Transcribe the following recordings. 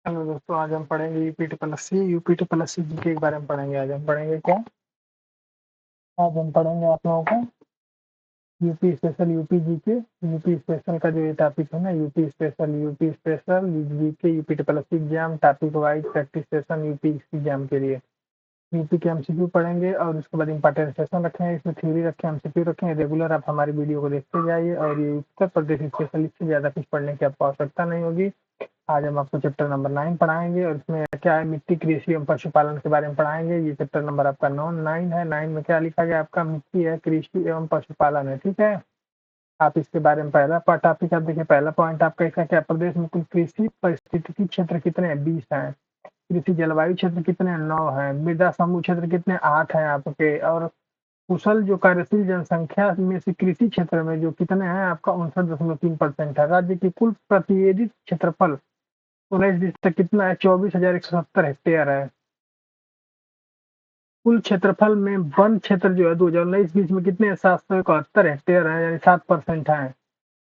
Hello दोस्तों, आज हम पढ़ेंगे यूपी ट्रिपल एससी जी के बारे में पढ़ेंगे। आज हम पढ़ेंगे क्या? आज हम पढ़ेंगे आप लोगों को UP special UP GK. UP special का जो ये टॉपिक है ना, UP special GK UP triple SC exam topic wise practice session UP exam के लिए। यूपी के एमसीक्यू पढ़ेंगे और उसके बाद इम्पोर्टेंट सेशन रखेंगे, इसमें थ्योरी रखें, एमसीक्यू रखें। रेगुलर आप हमारी वीडियो को देखते जाइए और ये उत्तर प्रदेश स्पेशलिस्ट से ज़्यादा कुछ पढ़ने की आपको आवश्यकता नहीं होगी। आज हम आपको चैप्टर नंबर 9 पढ़ाएंगे और इसमें क्या है, मिट्टी, कृषि एवं पशुपालन के बारे में पढ़ाएंगे। ये चैप्टर नंबर आपका 9 है। 9 में क्या लिखा गया आपका? मिट्टी है, कृषि एवं पशुपालन है। ठीक है, आप इसके बारे में पहला टॉपिक आप देखिए। पहला पॉइंट आपका इसका क्या? प्रदेश में कुल कृषि पारिस्थितिकी क्षेत्र कितने हैं? 20 हैं। कृषि जलवायु क्षेत्र कितने हैं? 9 है। मृदा समूह क्षेत्र कितने? 8 हैं आपके। और कुशल जो कार्यशील जनसंख्या में से कृषि क्षेत्र में जो कितने हैं आपका? 59.3% है। राज्य की कुल प्रतिवेदित क्षेत्रफल 19-20 तक कितना है? 24,170 हेक्टेयर है। कुल क्षेत्रफल में वन क्षेत्र जो है 2019-20 में कितने है? 771 हेक्टेयर है, यानी 7% है।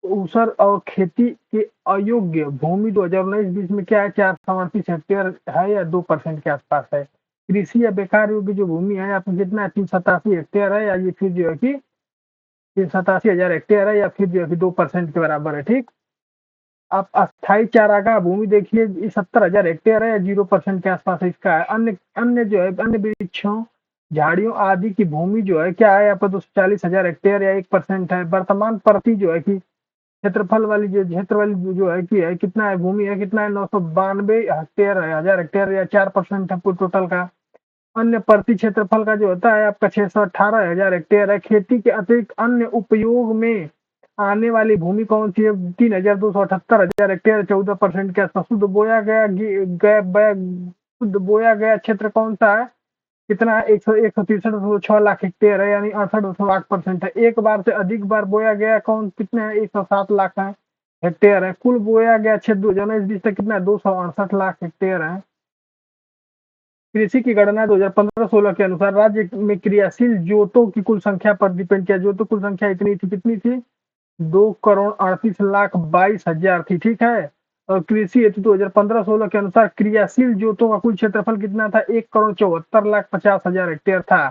ऊसर और खेती के अयोग्य भूमि 2019-20 में क्या है? 438 हेक्टेयर है, या 2% के आसपास है। कृषि या बेकार योग्य जो भूमि है आपको कितना है? 387 हेक्टेयर है, या ये फिर जो है कि 387,000 हेक्टेयर है, या फिर जो है कि 2% के बराबर है। ठीक, आप अस्थायी चारागाह भूमि देखिए, 70,000 हेक्टेयर है, या 0% के आसपास है इसका है। अन्य अन्य जो है अन्य वृक्षों, झाड़ियों आदि की भूमि जो है क्या है आपका? 240,000 हेक्टेयर, या 1% है। वर्तमान प्रति जो है कि क्षेत्रफल वाली जो क्षेत्र वाली जो है कि है कितना है? भूमि है कितना है? 992 हेक्टेयर है, 1000 हेक्टेयर, या 4% है टोटल का। अन्य प्रति क्षेत्रफल का जो होता है आपका 618,000 हेक्टेयर है। खेती के अतिरिक्त अन्य उपयोग में आने वाली भूमि कौन सी है? 3,278,000 हेक्टेयर, 14% के आसपास। शुद्ध बोया गया शुद्ध बोया गया क्षेत्र कौन सा है? कितना है? 163.6 लाख हेक्टेयर है, यानी 68.8% है। एक बार से अधिक बार बोया गया कौन कितने हैं? 107 लाख है हेक्टेयर है। कुल बोया गया क्षेत्र 2019-20 तक कितना है? 268 लाख हेक्टेयर है। कृषि की गणना 2015-16 के अनुसार राज्य में क्रियाशील जोतों की कुल संख्या पर डिपेंड किया। जोतों कुल संख्या इतनी थी, कितनी थी? 2,38,22,000 थी। ठीक है, और कृषि हेतु 2015-16 के अनुसार क्रियाशील जोतों का कुल क्षेत्रफल कितना था? 1,74,50,000 हेक्टेयर था।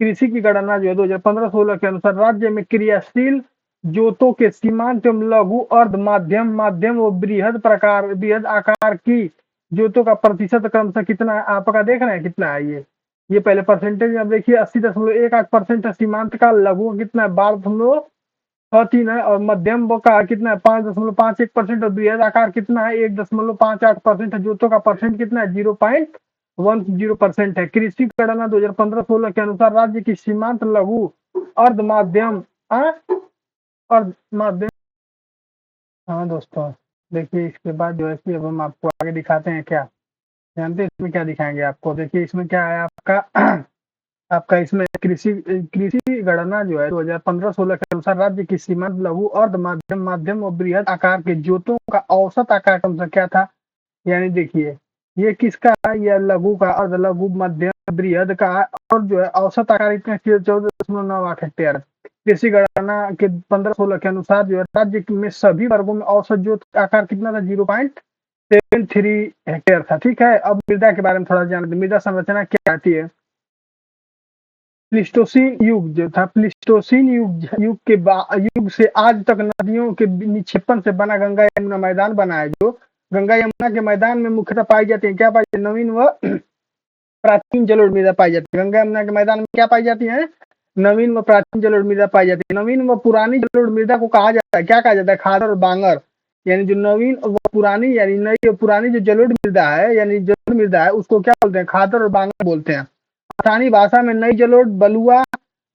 कृषि की गणना जो है 2015-16 के अनुसार राज्य में क्रियाशील जोतों के सीमांत एवं लघु, अर्ध, माध्यम, माध्यम व बृहद आकार की जोतों का प्रतिशत क्रमशः कितना है आपका? देख रहे हैं कितना है ये पहले परसेंटेज आप देखिए। 80.18% है सीमांत का। लघु कितना है? 12.63 है। और मध्यम का कितना है? 5.51%। और बृहद आकार कितना है? 1.58% है। जोतों का परसेंट कितना है? 0.10% है। कृषि गणना 2015-16 के अनुसार राज्य की सीमांत, लघु, अर्ध माध्यम, अर्ध माध्यम। हाँ दोस्तों, देखिए इसके बाद जो है कि अब हम आपको आगे दिखाते हैं। क्या जानते हैं इसमें क्या दिखाएंगे आपको? देखिए इसमें क्या है आपका आपका इसमें कृषि कृषि गणना जो है 2015-16 के अनुसार राज्य की सीमांत, लघु, अर्ध माध्यम, माध्यम और बृहद आकार के जोतों का औसत आकार क्रमशः क्या था? यानी देखिए ये किसका है? यह लघु का, अर्ध लघु, मध्यम, बृहद का है। और जो है औसत आकार इतना 14.98 हेक्टेयर है। कृषि गणना के 15-16 के अनुसार जो है राज्य में सभी वर्गों में औसत जोत आकार कितना था? 0.73 हेक्टेयर था। ठीक है, अब मृदा के बारे में थोड़ा जानते हैं। मृदा संरचना क्या आती है? प्लीस्टोसीन युग जो था, प्लीस्टोसीन युग के युग से आज तक नदियों के निक्षेपण से बना गंगा यमुना मैदान बना है। जो गंगा यमुना के मैदान में मुख्यतः पाई जाती है क्या? पाई जाती है? नवीन व प्राचीन जलोढ़ मृदा पाई जाती है। गंगा यमुना के मैदान में क्या पाई जाती है? नवीन व प्राचीन जलोढ़ मृदा पाई जाती है। नवीन व पुरानी जलोढ़ मृदा को कहा जाता है, क्या कहा जाता है? खादर और बांगर। यानी जो नवीन व पुरानी, यानी नई और पुरानी जो जलोढ़ मृदा है, यानी जलोढ़ मृदा है, उसको क्या बोलते हैं? खादर और बांगर बोलते हैं। स्थानीय भाषा में नई जलोढ़, बलुआ,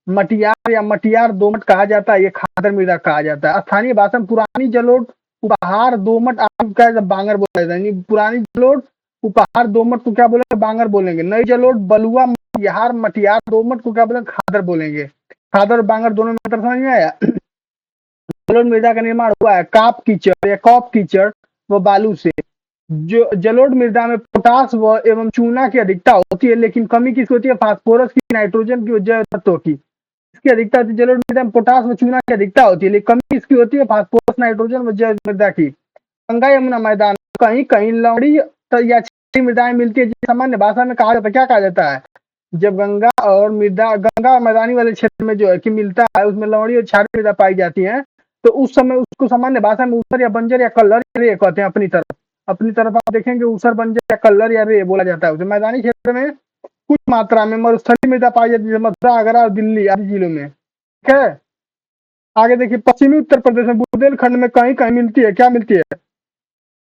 मटियार या मटियार दोमट कहा जाता है। ये खादर मृदा कहा जाता है। स्थानीय भाषा में पुरानी जलोढ़, उपहार, दोमट आदि का बांगर बोला जाता है। पुरानी जलोढ़, उपहार, दोमट को क्या बोलेंगे? बांगर बोलेंगे। नई जलोढ़, बलुआ, मटियार, मटियार दोमट को क्या बोलेंगे? खादर बोलेंगे। खादर और बांगर दोनों में अंतर समझ में आया? जलोढ़ मृदा का निर्माण हुआ है काप कीचड़ या कॉप कीचड़ व बालू से। जो जलोढ़ मृदा में पोटास व एवं चूना की अधिकता होती है, लेकिन कमी किसकी होती है? फास्फोरस की, नाइट्रोजन की, जैव तत्वों की। इसकी अधिकता होती है जलोढ़ मृदा में पोटास व चूना की अधिकता होती है, लेकिन कमी किसकी होती है? फास्फोरस, नाइट्रोजन व जैव मृदा की। गंगा यमुना मैदान कहीं कहीं लवणी या क्षारीय मृदाएं मिलती है, जिसे सामान्य भाषा में कहा जाता है, क्या कहा जाता है? जब गंगा और मैदानी वाले क्षेत्र में जो है कि मिलता है, उसमें लवणीय और क्षारीय मृदा पाई जाती है, तो उस समय उसको सामान्य भाषा में ऊसर या बंजर या कल्लर या रे कहते हैं। अपनी तरफ आप देखेंगे ऊसर, बंजर या कल्लर या रे बोला जाता है उसे। मैदानी क्षेत्र में कुछ मात्रा में मरुस्थलीय मृदा पाई जाती है, मथुरा, आगरा और दिल्ली आदि जिलों में। ठीक है, आगे देखिए, पश्चिमी उत्तर प्रदेश में बुंदेलखंड में कहीं कहीं मिलती है, क्या मिलती है?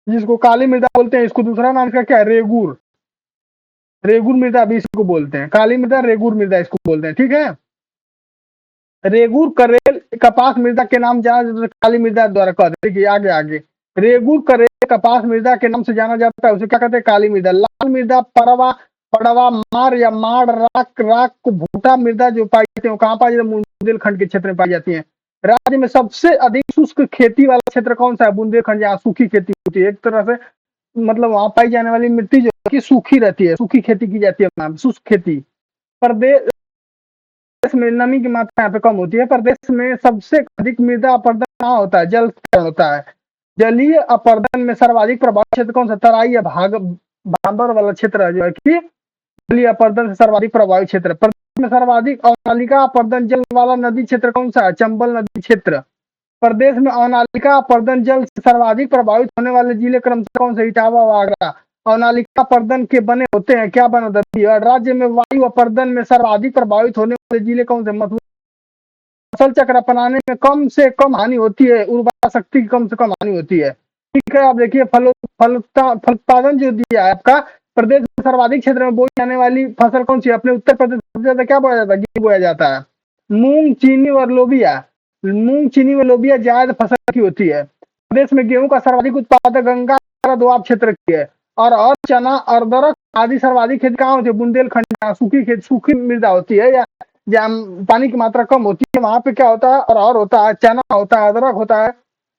जिसको काली मृदा बोलते हैं, इसको दूसरा नाम इसका क्या है? रेगुर। रेगुर मृदा भी इसको बोलते हैं, काली मृदा, रेगुर मृदा इसको बोलते हैं। ठीक है, रेगुर करेल कपास मृदा के नाम जाना जाता है, काली मृदा द्वारा कहते हैं। देखिए आगे आगे, रेगुर करेल कपास मृदा के नाम से जाना जाता है, उसे क्या कहते हैं? काली मृदा। लाल मृदा परवा पड़वा मार या माड़ राक राक को भूटा मृदा जो पाई जाती है, वो कहाँ पाई जाती है? बुंदेलखंड के क्षेत्र में पाई जाती है। राज्य में सबसे अधिक शुष्क खेती वाला क्षेत्र कौन सा है? बुंदेलखंड, जहाँ सूखी खेती होती है। एक तरह से मतलब वहां पाई जाने वाली मिट्टी जो कि सूखी रहती है, सूखी खेती की जाती है वहां, शुष्क खेती। प्रदेश में नमी की मात्रा यहाँ पे कम होती है। प्रदेश में सबसे अधिक मृदा अपरदन कहाँ होता है? जल स्तरण होता है। जलीय अपरदन में सर्वाधिक प्रभावित क्षेत्र कौन सा? तराई या भाबर वाला क्षेत्र है, जो है कि जलीय अपरदन से सर्वाधिक प्रभावित क्षेत्र। प्रदेश में सर्वाधिक अवनालिका अपरदन जल वाला नदी क्षेत्र कौन सा है? चंबल नदी क्षेत्र। प्रदेश में अवनालिका अपरदन जल से सर्वाधिक प्रभावित होने वाले जिले क्रमशः कौन से? इटावा व आगरा। अवनालिका अपरदन के बने होते हैं, क्या बना होता है? राज्य में वायु अपरदन में सर्वाधिक प्रभावित होने वाले जिले कौन से? मथुरा। फसल चक्र अपनाने में कम से कम हानि होती है, उर्वरा शक्ति की कम से कम हानि होती है। ठीक है, आप देखिए फल उत्पादन जो दिया है आपका, प्रदेश में सर्वाधिक क्षेत्र में बोई जाने वाली फसल कौन सी है? अपने उत्तर प्रदेश सबसे ज्यादा क्या बोया जाता है? गेहूं बोया जाता है। मूंग, चीनी और लोबिया, मूंग, चीनी व लोबिया जायद फसल की होती है। प्रदेश में गेहूं का सर्वाधिक उत्पादक गंगा दोआब क्षेत्र की है। और चना, अरदरक आदि सर्वाधिक खेती कहाँ होती है? बुंदेलखंड, सूखी मृदा होती है, या जहाँ पानी की मात्रा कम होती है, वहां पे क्या होता है? और होता है, चना होता है, अदरक होता है,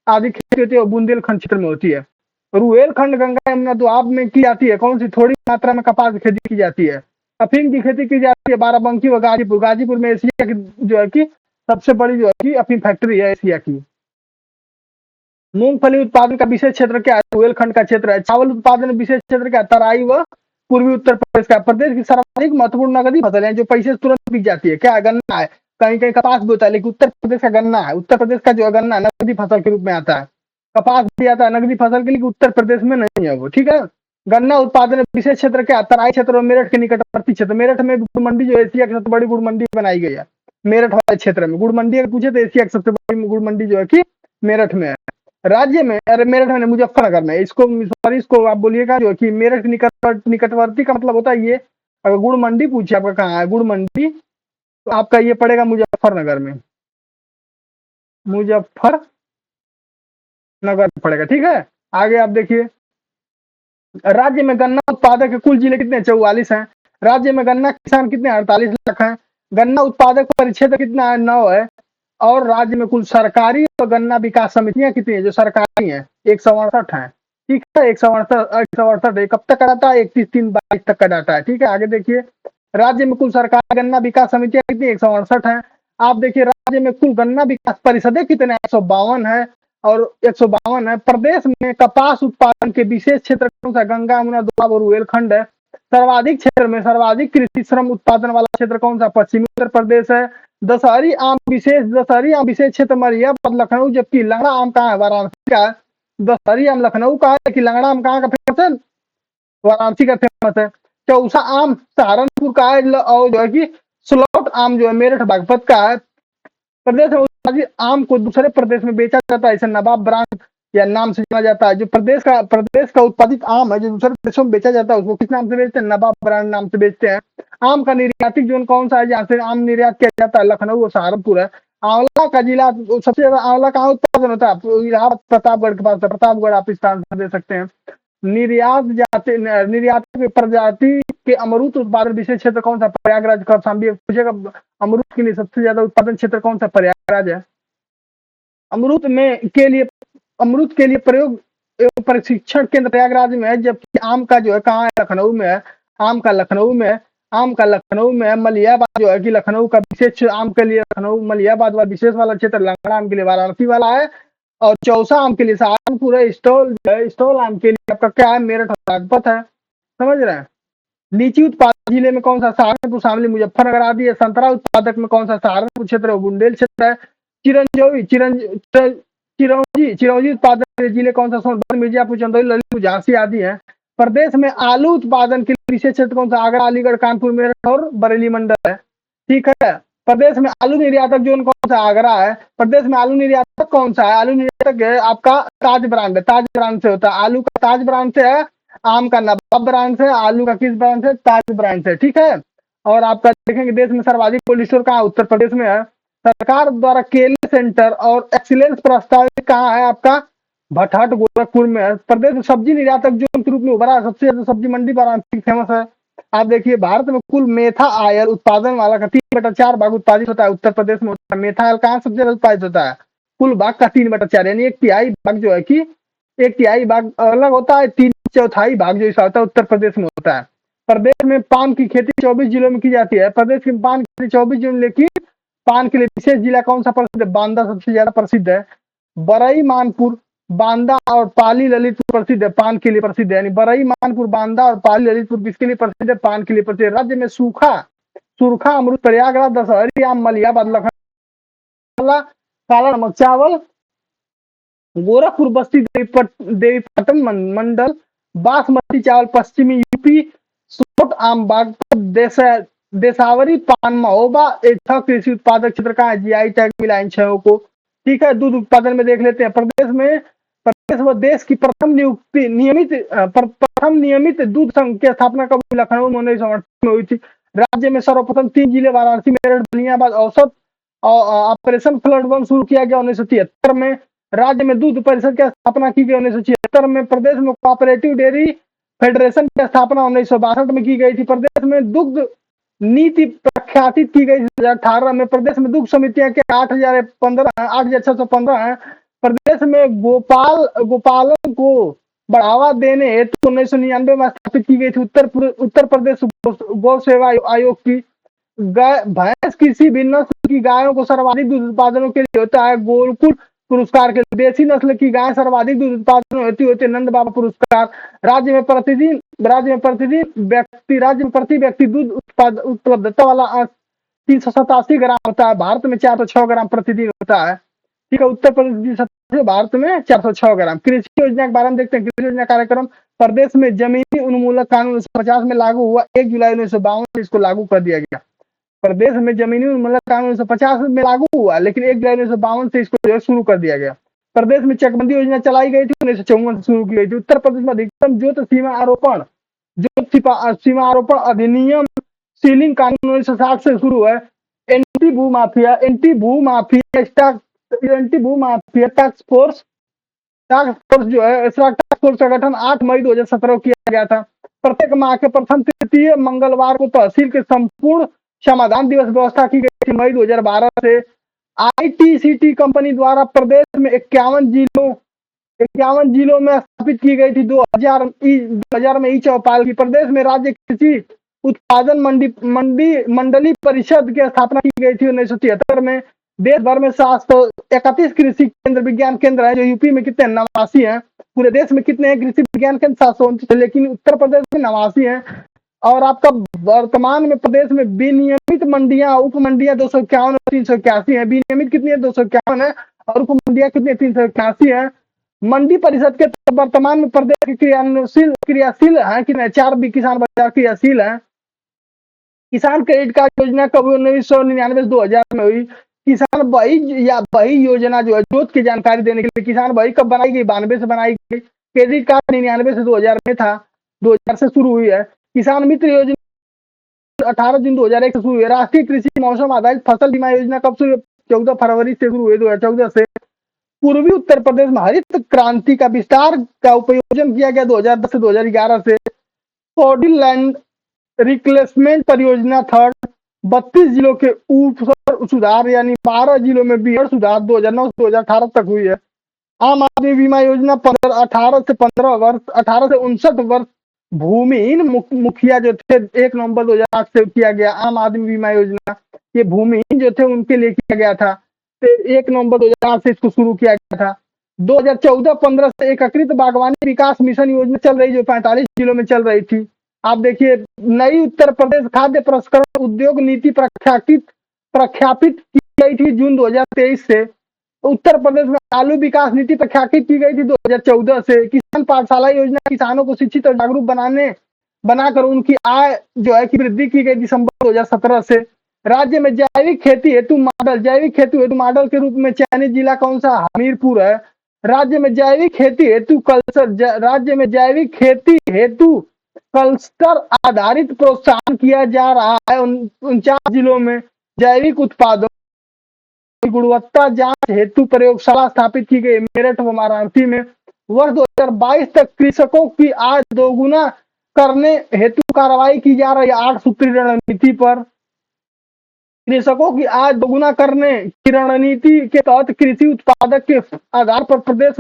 आदि खेती होती है, बुंदेलखंड क्षेत्र में होती है। रुहेलखंड, गंगा, यमुना दोआब में की जाती है कौन सी? थोड़ी मात्रा में कपास की खेती की जाती है। अफीम की खेती की जाती है बाराबंकी व गाजीपुर। गाजीपुर में एशिया की जो है कि सबसे बड़ी जो है कि अफीम फैक्ट्री है एशिया की। मूंगफली उत्पादन का विशेष क्षेत्र क्या है? बुंदेलखंड का क्षेत्र है। चावल उत्पादन विशेष क्षेत्र क्या है? तराई व पूर्वी उत्तर प्रदेश का। प्रदेश की सर्वाधिक महत्वपूर्ण नकदी फसल है जो पैसे से तुरंत बिक जाती है, क्या है? गन्ना है। कहीं कहीं कपास भी होता है, लेकिन उत्तर प्रदेश का गन्ना है। उत्तर प्रदेश का जो है गन्ना नकदी फसल के रूप में आता है। कपास भी आता है नकदी फसल के लिए, उत्तर प्रदेश में नहीं है वो। ठीक है, गन्ना उत्पादन विशेष क्षेत्र क्या? तराई क्षेत्र और मेरठ के निकटवर्ती क्षेत्र। मेरठ में गुड़ मंडी जो एशिया की सबसे बड़ी गुड़ मंडी बनाई गई है, मेरठ वाले क्षेत्र में। गुड़ मंडी अगर पूछे तो एशिया की सबसे बड़ी गुड़ मंडी जो है कि मेरठ में है। राज्य में, अरे मेरठ में, मुजफ्फरनगर में। इसको सॉरी, इसको आप बोलिएगा जो कि मेरठ निकटवर्ती का मतलब होता है ये। अगर गुड़ मंडी पूछे आपका कहाँ है गुड़ मंडी, तो आपका ये पड़ेगा मुजफ्फरनगर में, मुजफ्फरनगर पड़ेगा। ठीक है, आगे आप देखिए, राज्य में गन्ना उत्पादक के कुल जिले कितने? 44 हैं। राज्य में गन्ना किसान कितने? 48 लाख हैं। गन्ना उत्पादक परिक्षेत्र कितना है? 9 है। और राज्य में कुल सरकारी और गन्ना विकास समितियां कितनी है? जो सरकारी हैं 168 है। ठीक है, 168 कब तक का डाटा है? 31/3/22 तक का डाटा है। ठीक है, आगे देखिए, राज्य में कुल सरकारी गन्ना विकास समितियां कितनी? 168 है। आप देखिए, राज्य में कुल गन्ना विकास परिषदें कितने? 152 है और 152 है। प्रदेश में कपास उत्पादन के विशेष क्षेत्र कौन सा? गंगा, यमुना, दोआब और रुहेलखंड है। सर्वाधिक क्षेत्र में सर्वाधिक कृषि श्रम उत्पादन वाला क्षेत्र कौन सा? पश्चिमी उत्तर प्रदेश है। दशहरी आम विशेष क्षेत्र मरियाबाद, लखनऊ, जबकि लंगड़ा आम कहाँ है? वाराणसी का है। दशहरी आम लखनऊ का है, कि लंगड़ा आम कहाँ का फेमस है? वाराणसी का फेमस है। चौसा आम सहारनपुर का है, और जो है कि स्लॉट आम जो है मेरठ बागपत का है। प्रदेश में उत्पादित आम को दूसरे प्रदेश में बेचा जाता है, इसे नवाब ब्रांड या नाम से जाना जाता है। जो प्रदेश का उत्पादित आम है जो दूसरे प्रदेशों में बेचा जाता है, उसको किस नाम से बेचते हैं? नवाब ब्रांड नाम से बेचते हैं। आम का निर्यातिक जोन कौन सा है जहाँ से आम निर्यात किया जाता है? लखनऊ और सहारनपुर है। आंवला का जिला, सबसे ज्यादा आंवला कहाँ उत्पादन होता है? इलाहाबाद प्रतापगढ़ के पास है। प्रतापगढ़ आप इस स्थान से दे सकते हैं। निर्यात प्रजाति के अमरूद उत्पादन विशेष क्षेत्र कौन सा? प्रयागराज। कौशाम्बी पूछेगा, अमरूद के लिए सबसे ज्यादा उत्पादन क्षेत्र कौन सा? प्रयागराज है। अमरूद के लिए प्रयोग एवं प्रशिक्षण केंद्र प्रयागराज में है, जबकि आम का जो है कहाँ है? लखनऊ में है। आम का लखनऊ में है। मलियाबाद जो है कि लखनऊ का विशेष आम के लिए, लखनऊ मलियाबाद वाला विशेष वाला क्षेत्र लंगड़ा आम के लिए वाराणसी वाला है। और चौसा आम के लिए सहारनपुर है, स्टॉल आम के लिए आपका क्या है, मेरठ बागपत है। समझ रहे हैं। लीची उत्पादक जिले में कौन सा, सहारनपुर, शामली, मुजफ्फरनगर आदि है। संतरा उत्पादक में कौन सा, सहारनपुर क्षेत्र है, बुंदेल क्षेत्र है। चिरंजीवी चिरौंजी चिरौंजी उत्पादक जिले कौन सा, सोनभद्र, मिर्जापुर, चंदौली, ललितपुर, झांसी आदि है। प्रदेश में आलू उत्पादन के लिए विशेष क्षेत्र कौन सा, आगरा, अलीगढ़, कानपुर, मेरठ और बरेली मंडल है। ठीक है। प्रदेश में आलू निर्यातक जोन कौन सा, आगरा है। प्रदेश में आलू निर्यातक कौन सा है, आलू निर्यातक है आपका ताज ब्रांड है, ताज ब्रांड से होता है, आलू का ताज ब्रांड से है, आम का नवाब ब्रांड से, आलू का किस ब्रांड से, ताज ब्रांड से। ठीक है। और आपका देखेंगे देश में सर्वाधिक कोल्ड स्टोर कहाँ, उत्तर प्रदेश में है। सरकार द्वारा केले सेंटर और एक्सीलेंस प्रस्तावित कहाँ है आपका, भटहट गोरखपुर में है। प्रदेश में सब्जी निर्यातक जोन के रूप में उभरा है, सबसे ज्यादा सब्जी मंडी वाराणसी फेमस है। आप देखिए भारत में कुल मेथा आयल उत्पादन वाला का 3/4 भाग उत्पादित होता है, उत्तर प्रदेश में होता है। मेथा आयल कहाँ सबसे ज्यादा उत्पादित होता है, कुल भाग का 3/4, यानी एक तिहाई भाग जो है कि एक तिहाई भाग अलग होता है, 3/4 भाग जो इसका होता है उत्तर प्रदेश में होता है। प्रदेश में पान की खेती 24 जिलों में की जाती है। प्रदेश की पान की खेती 24 जिलों में, लेकिन पान के लिए विशेष जिला कौन सा प्रसिद्ध है, बांदा सबसे ज्यादा प्रसिद्ध है। बरई, मानपुर, बांदा और पाली, ललितपुर प्रसिद्ध है, पान के लिए प्रसिद्ध है। यानी बरई, मानपुर, बांदा और पाली, ललितपुर किसके लिए प्रसिद्ध है, पान के लिए प्रसिद्ध है। राज्य में सूखा सुरखा अमरूद, प्रयागराज, दशहरी आम, मलियाबाद, लखनऊ, काला नमक चावल, गोरखपुर, बस्ती, देवीपाटन मंडल, बासमती चावल, पश्चिमी यूपी, सोट आम, बागपत, देसावरी पान, महोबा, छह कृषि उत्पादक क्षेत्र का है, जीआई टैग मिला इन छह को। ठीक है। दूध उत्पादन में देख लेते हैं। प्रदेश व देश की प्रथम नियमित दूध संघ की स्थापना कब हुई, लखनऊ में 1938 में हुई थी। राज्य में सर्वप्रथम 3 जिले वाराणसी, मेरठ, बलियाबाद औसत ऑपरेशन फ्लड बम शुरू किया गया 1973 में। राज्य में दूध परिषद की स्थापना की गई 1976 में। प्रदेश में कोऑपरेटिव डेयरी फेडरेशन की स्थापना 1962 में की गई थी। प्रदेश में दुग्ध नीति प्रख्यापित की गई 2018 में। प्रदेश में दुग्ध समितियां के 8,615 है। प्रदेश में गोपालन को बढ़ावा देने हेतु 1999 में स्थापित की गई थी उत्तर प्रदेश गौ सेवा आयोग की। भैंस किसी भी नस्ल की गायों को सर्वाधिक दूध उत्पादनों के लिए होता है गोकुल पुरस्कार के। देसी नस्ल की गाय सर्वाधिक दूध उत्पादन होती है नंद बाबा पुरस्कार। राज्य में प्रति व्यक्ति दूध उपलब्धता वाला 387 ग्राम होता है। भारत में 406 ग्राम प्रतिदिन होता है। ठीक है। उत्तर प्रदेश भारत में 406 ग्राम। कृषि योजना के बारे में देखते हैं। कृषि योजना कार्यक्रम प्रदेश में जमीनी उन्मूलन कानून 1950 में लागू हुआ, 1 जुलाई 1952 से इसको लागू कर दिया गया। प्रदेश में जमीनी उन्मूलन कानून 1950 में लागू हुआ, लेकिन 1 जुलाई 1952 से इसको जो है शुरू कर दिया गया। प्रदेश में चकबंदी योजना चलाई गई थी, 1954 से शुरू की गई थी। उत्तर प्रदेश में अधिकतम जोत सीमा आरोपण अधिनियम सीलिंग कानून 1960 से शुरू है। एंटी भूमाफिया टास्क फोर्स जो है, इसका टास्क फोर्स का गठन 8 मई 2017 किया गया था। प्रत्येक माह के प्रथम तृतीय मंगलवार को तहसील के संपूर्ण समाधान दिवस व्यवस्था की गई थी मई 2012 से। आईटीसीटी कंपनी द्वारा प्रदेश में 51 जिलों में स्थापित की गई थी 2000 में ई चौपाल की। प्रदेश में राज्य कृषि उत्पादन मंडली परिषद की स्थापना की गई थी 1973 में। देश भर में 731 कृषि केंद्र विज्ञान केंद्र है, जो यूपी में कितने 89 है। पूरे देश में कितने हैं कृषि विज्ञान केंद्र, 729, लेकिन उत्तर प्रदेश में 89 है। और आपका वर्तमान में प्रदेश में विनियमित मंडियां उप मंडियां 251 और 381 है। विनियमित कितनी है, 251 है, और उप मंडियां कितनी, 381 है। मंडी परिषद के वर्तमान में प्रदेश क्रियाशील है कि 4 भी किसान बाजार क्रियाशील है। किसान क्रेडिट कार्ड योजना कब 1999 से 2000 में हुई। किसान बही योजना जो है जोत की जानकारी देने के लिए किसान बही कब बनाई गई, 92 से बनाई गई। क्रेडिट कार्ड 99 से 2000 में था, 2000 से शुरू हुई है। किसान मित्र योजना 18 जून 2001 से शुरू हुई है। राष्ट्रीय कृषि मौसम आधारित फसल बीमा योजना कब शुरू, 14 फरवरी से शुरू हुई, 2014 से। पूर्वी उत्तर प्रदेश में हरित क्रांति का विस्तार का उपयोजन किया गया 2010 से 2011 से। कोडिल लैंड रिप्लेसमेंट परियोजना थर्ड 32 जिलों के ऊपर सुधार, यानी 12 जिलों में बीहड़ सुधार 2009 से 2018 तक हुई है। आम आदमी बीमा योजना 18 से 59 वर्ष भूमिहीन मुखिया जो थे 1 नवंबर 2008 से किया गया। आम आदमी बीमा योजना ये भूमिहीन जो थे उनके लिए किया गया था, तो 1 नवंबर 2008 से इसको शुरू किया गया था। 2014-15 से एकीकृत बागवानी विकास मिशन योजना चल रही, जो 45 जिलों में चल रही थी। आप देखिए, नई उत्तर प्रदेश खाद्य प्रसंस्करण उद्योग नीति प्रख्यापित प्रख्यापित की गई थी जून 2023 से। उत्तर प्रदेश में आलू विकास नीति प्रख्यापित की गई थी 2014 से। किसान पाठशाला योजना किसानों को शिक्षित और जागरूक बनाकर उनकी आय जो है की वृद्धि की गई दिसंबर 2017 से। राज्य में जैविक खेती हेतु मॉडल के रूप में चयनित जिला कौन सा? हमीरपुर है। राज्य में जैविक खेती हेतु क्लस्टर आधारित प्रोत्साहन किया जा रहा है 49 जिलों में। जैविक उत्पादों की गुणवत्ता जांच हेतु प्रयोगशाला स्थापित की गई मेरठ व वाराणसी में। वर्ष 2022 तक कृषकों की आय दोगुना करने हेतु कार्रवाई की जा रही है 8 सूत्री रणनीति पर। कृषकों की आय दोगुना करने की रणनीति के तहत कृषि उत्पादक के आधार पर प्रदेश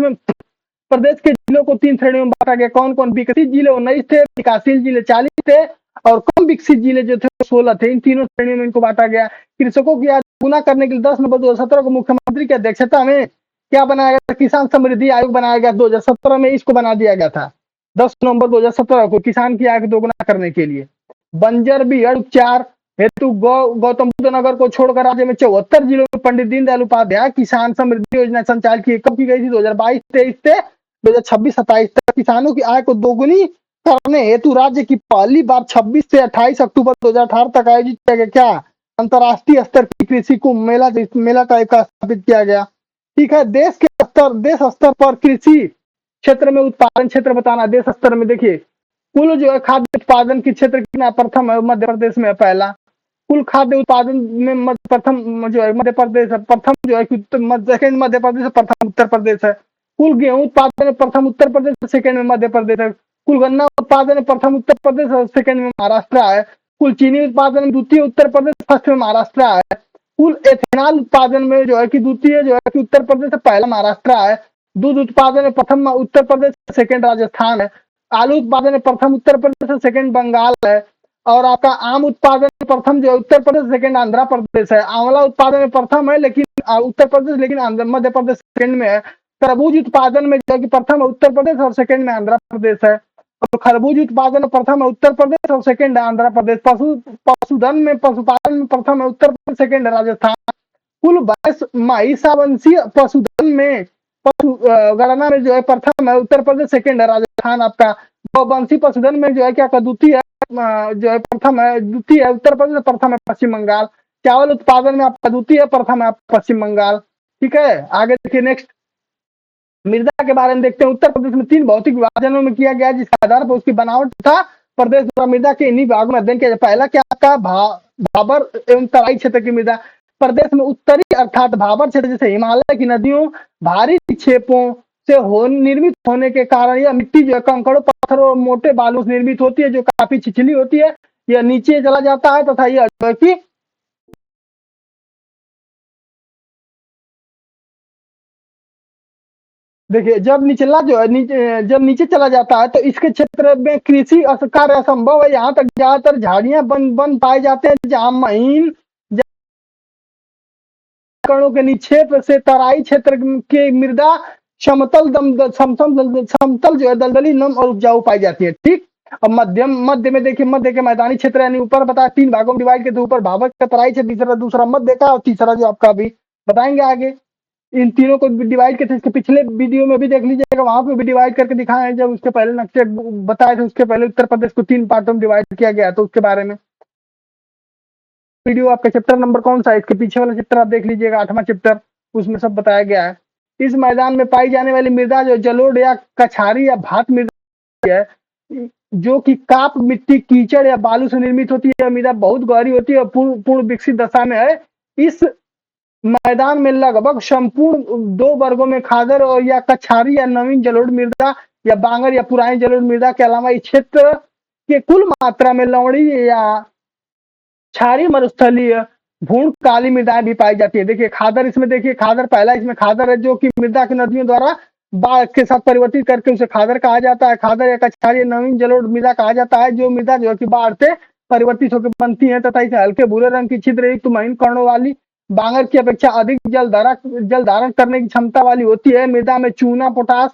के जिलों को 3 श्रेणियों में बांटा गया। कौन कौन? विकसित जिले 19 थे, विकासशील जिले 40 थे और कम विकसित जिले जो थे 16 थे। इन तीनों श्रेणियों में इनको बांटा गया। कृषकों की आय दोगुना करने के लिए 10 नवंबर 2017 को मुख्यमंत्री की अध्यक्षता में क्या बनाया गया? किसान समृद्धि आयोग बनाया गया। 2017 में इसको बना दिया गया था, 10 नवंबर 2017 को, किसान की आय दोगुना करने के लिए। बंजर बीहड़ उपचार हेतु गौतम बुद्ध नगर को छोड़कर राज्य में 74 जिलों में पंडित दीनदयाल उपाध्याय किसान समृद्धि योजना संचालित की। कब की गई थी? 2022-23 से 2026-27 तक। किसानों की आय को दोगुनी करने हेतु राज्य की पहली बार 26 से 28 अक्टूबर 2018 तक आयोजित किया गया क्या? अंतर्राष्ट्रीय स्तर की कृषि कुंभ मेला टाइप का स्थापित किया गया। ठीक है, देश स्तर पर कृषि क्षेत्र में उत्पादन क्षेत्र बताना। देश स्तर में देखिए, कुल जो है खाद्य उत्पादन की क्षेत्र कितना? प्रथम है मध्य प्रदेश में पहला। कुल खाद्य उत्पादन में प्रथम जो है मध्य प्रदेश है। प्रथम जो है सेकेंड मध्य प्रदेश है, प्रथम उत्तर प्रदेश है। कुल गेहूं उत्पादन में प्रथम उत्तर प्रदेश, सेकेंड में मध्य प्रदेश है। कुल गन्ना उत्पादन में प्रथम उत्तर प्रदेश और सेकेंड में महाराष्ट्र है। कुल चीनी उत्पादन में द्वितीय उत्तर प्रदेश, फर्स्ट में महाराष्ट्र है। कुल एथेनॉल उत्पादन में जो है कि द्वितीय जो है कि उत्तर प्रदेश है, पहला महाराष्ट्र है। दूध उत्पादन में प्रथम उत्तर प्रदेश, सेकेंड राजस्थान है। आलू उत्पादन में प्रथम उत्तर प्रदेश, सेकेंड बंगाल है। और आपका आम उत्पादन में प्रथम जो है उत्तर प्रदेश, सेकेंड आंध्र प्रदेश है। आंवला उत्पादन में प्रथम है लेकिन उत्तर प्रदेश, लेकिन मध्य प्रदेश सेकेंड में है। तरबूज उत्पादन में जो है कि प्रथम है उत्तर प्रदेश और सेकेंड में आंध्र प्रदेश है। और खरबूज उत्पादन में प्रथम है उत्तर प्रदेश और सेकेंड है आंध्र प्रदेश। पशुपालन में प्रथम है उत्तर प्रदेश, सेकेंड है राजस्थान। कुल 22 महिषावंशीय पशुधन में गणना में जो है प्रथम है उत्तर प्रदेश, सेकेंड है राजस्थान। आपका गौवंशी पशुधन में जो है क्या द्वितीय है, जो है प्रथम है, द्वितीय है उत्तर प्रदेश, प्रथम है पश्चिम बंगाल। चावल उत्पादन में आपका द्वितीय है, प्रथम है पश्चिम बंगाल। ठीक है, आगे देखिए नेक्स्ट मृदा के बारे में देखते हैं। उत्तर प्रदेश में 3 भौतिक विभाजनों में किया गया, जिसके आधार पर उसकी बनावट था प्रदेश द्वारा मृदा के इन्हीं भागों में अध्ययन किया। पहला क्या था? भाबर एवं तराई क्षेत्र की मृदा। प्रदेश में उत्तरी अर्थात भाबर क्षेत्र जैसे हिमालय की नदियों भारी निक्षेपों से निर्मित होने के कारण यह मिट्टी जो है कंकड़ों, पत्थरों और मोटे बालू से निर्मित होती है, जो काफी छिछली होती है। यह नीचे चला जाता है तथा यह जो है कि देखिए जब जब नीचे चला जाता है तो इसके क्षेत्र में कृषि कार्य असंभव है। यहाँ तक ज्यादातर झाड़ियां बन पाए जाते हैं, जहाँ महीन कणों के निक्षेप से तराई क्षेत्र की मृदा समतल जो है दलदली, नम और उपजाऊ पाई जाती है। ठीक, अब मध्य में देखिए, मध्य के मैदानी क्षेत्र यानी ऊपर बताया 3 भागों में डिवाइड करते, ऊपर भाबर का तराई क्षेत्र, दूसरा मध्य का और तीसरा जो आपका अभी बताएंगे आगे। इन तीनों को डिवाइड करते, इसके पिछले वीडियो में भी देख लीजिएगा, वहां पे भी डिवाइड करके दिखाए हैं। जब उसके पहले नक्शे बताए थे, उसके पहले उत्तर प्रदेश को 3 पार्टों में डिवाइड किया गया, तो उसके बारे में वीडियो आपका चैप्टर नंबर कौन सा है? इसके पीछे वाला चैप्टर आप देख लीजिएगा, 8वां चैप्टर, उसमें सब बताया गया है। इस मैदान में पाई जाने वाली मृदा जो जलोढ़ या कछारी या भात मृदा है, जो कि काप मिट्टी, कीचड़ या बालू से निर्मित होती है। मृदा बहुत गहरी होती है और पूर्ण विकसित दशा में है। इस मैदान में लगभग संपूर्ण 2 वर्गों में खादर और या कछारी या नवीन जलोढ़ मृदा या बांगर या पुरानी जलोढ़ मृदा के अलावा इस क्षेत्र के कुल मात्रा में लवणी या क्षारीय मरुस्थलीय भूण काली मृदाएं भी पाई जाती है। देखिए खादर, इसमें देखिए खादर पहला, इसमें खादर है जो कि मृदा की नदियों द्वारा बाढ़ के साथ परिवर्तित करके उसे खादर कहा जाता है। खादर या कछारी नवीन जलोढ़ मृदा कहा जाता है, जो मृदा जो है कि बाढ़ से परिवर्तित होकर बनती है तथा इसे हल्के भूरे रंग की छिद्र युक्त महीन कणों वाली बांगर की अपेक्षा अधिक जल धारण करने की क्षमता वाली होती है। मृदा में चूना, पोटास,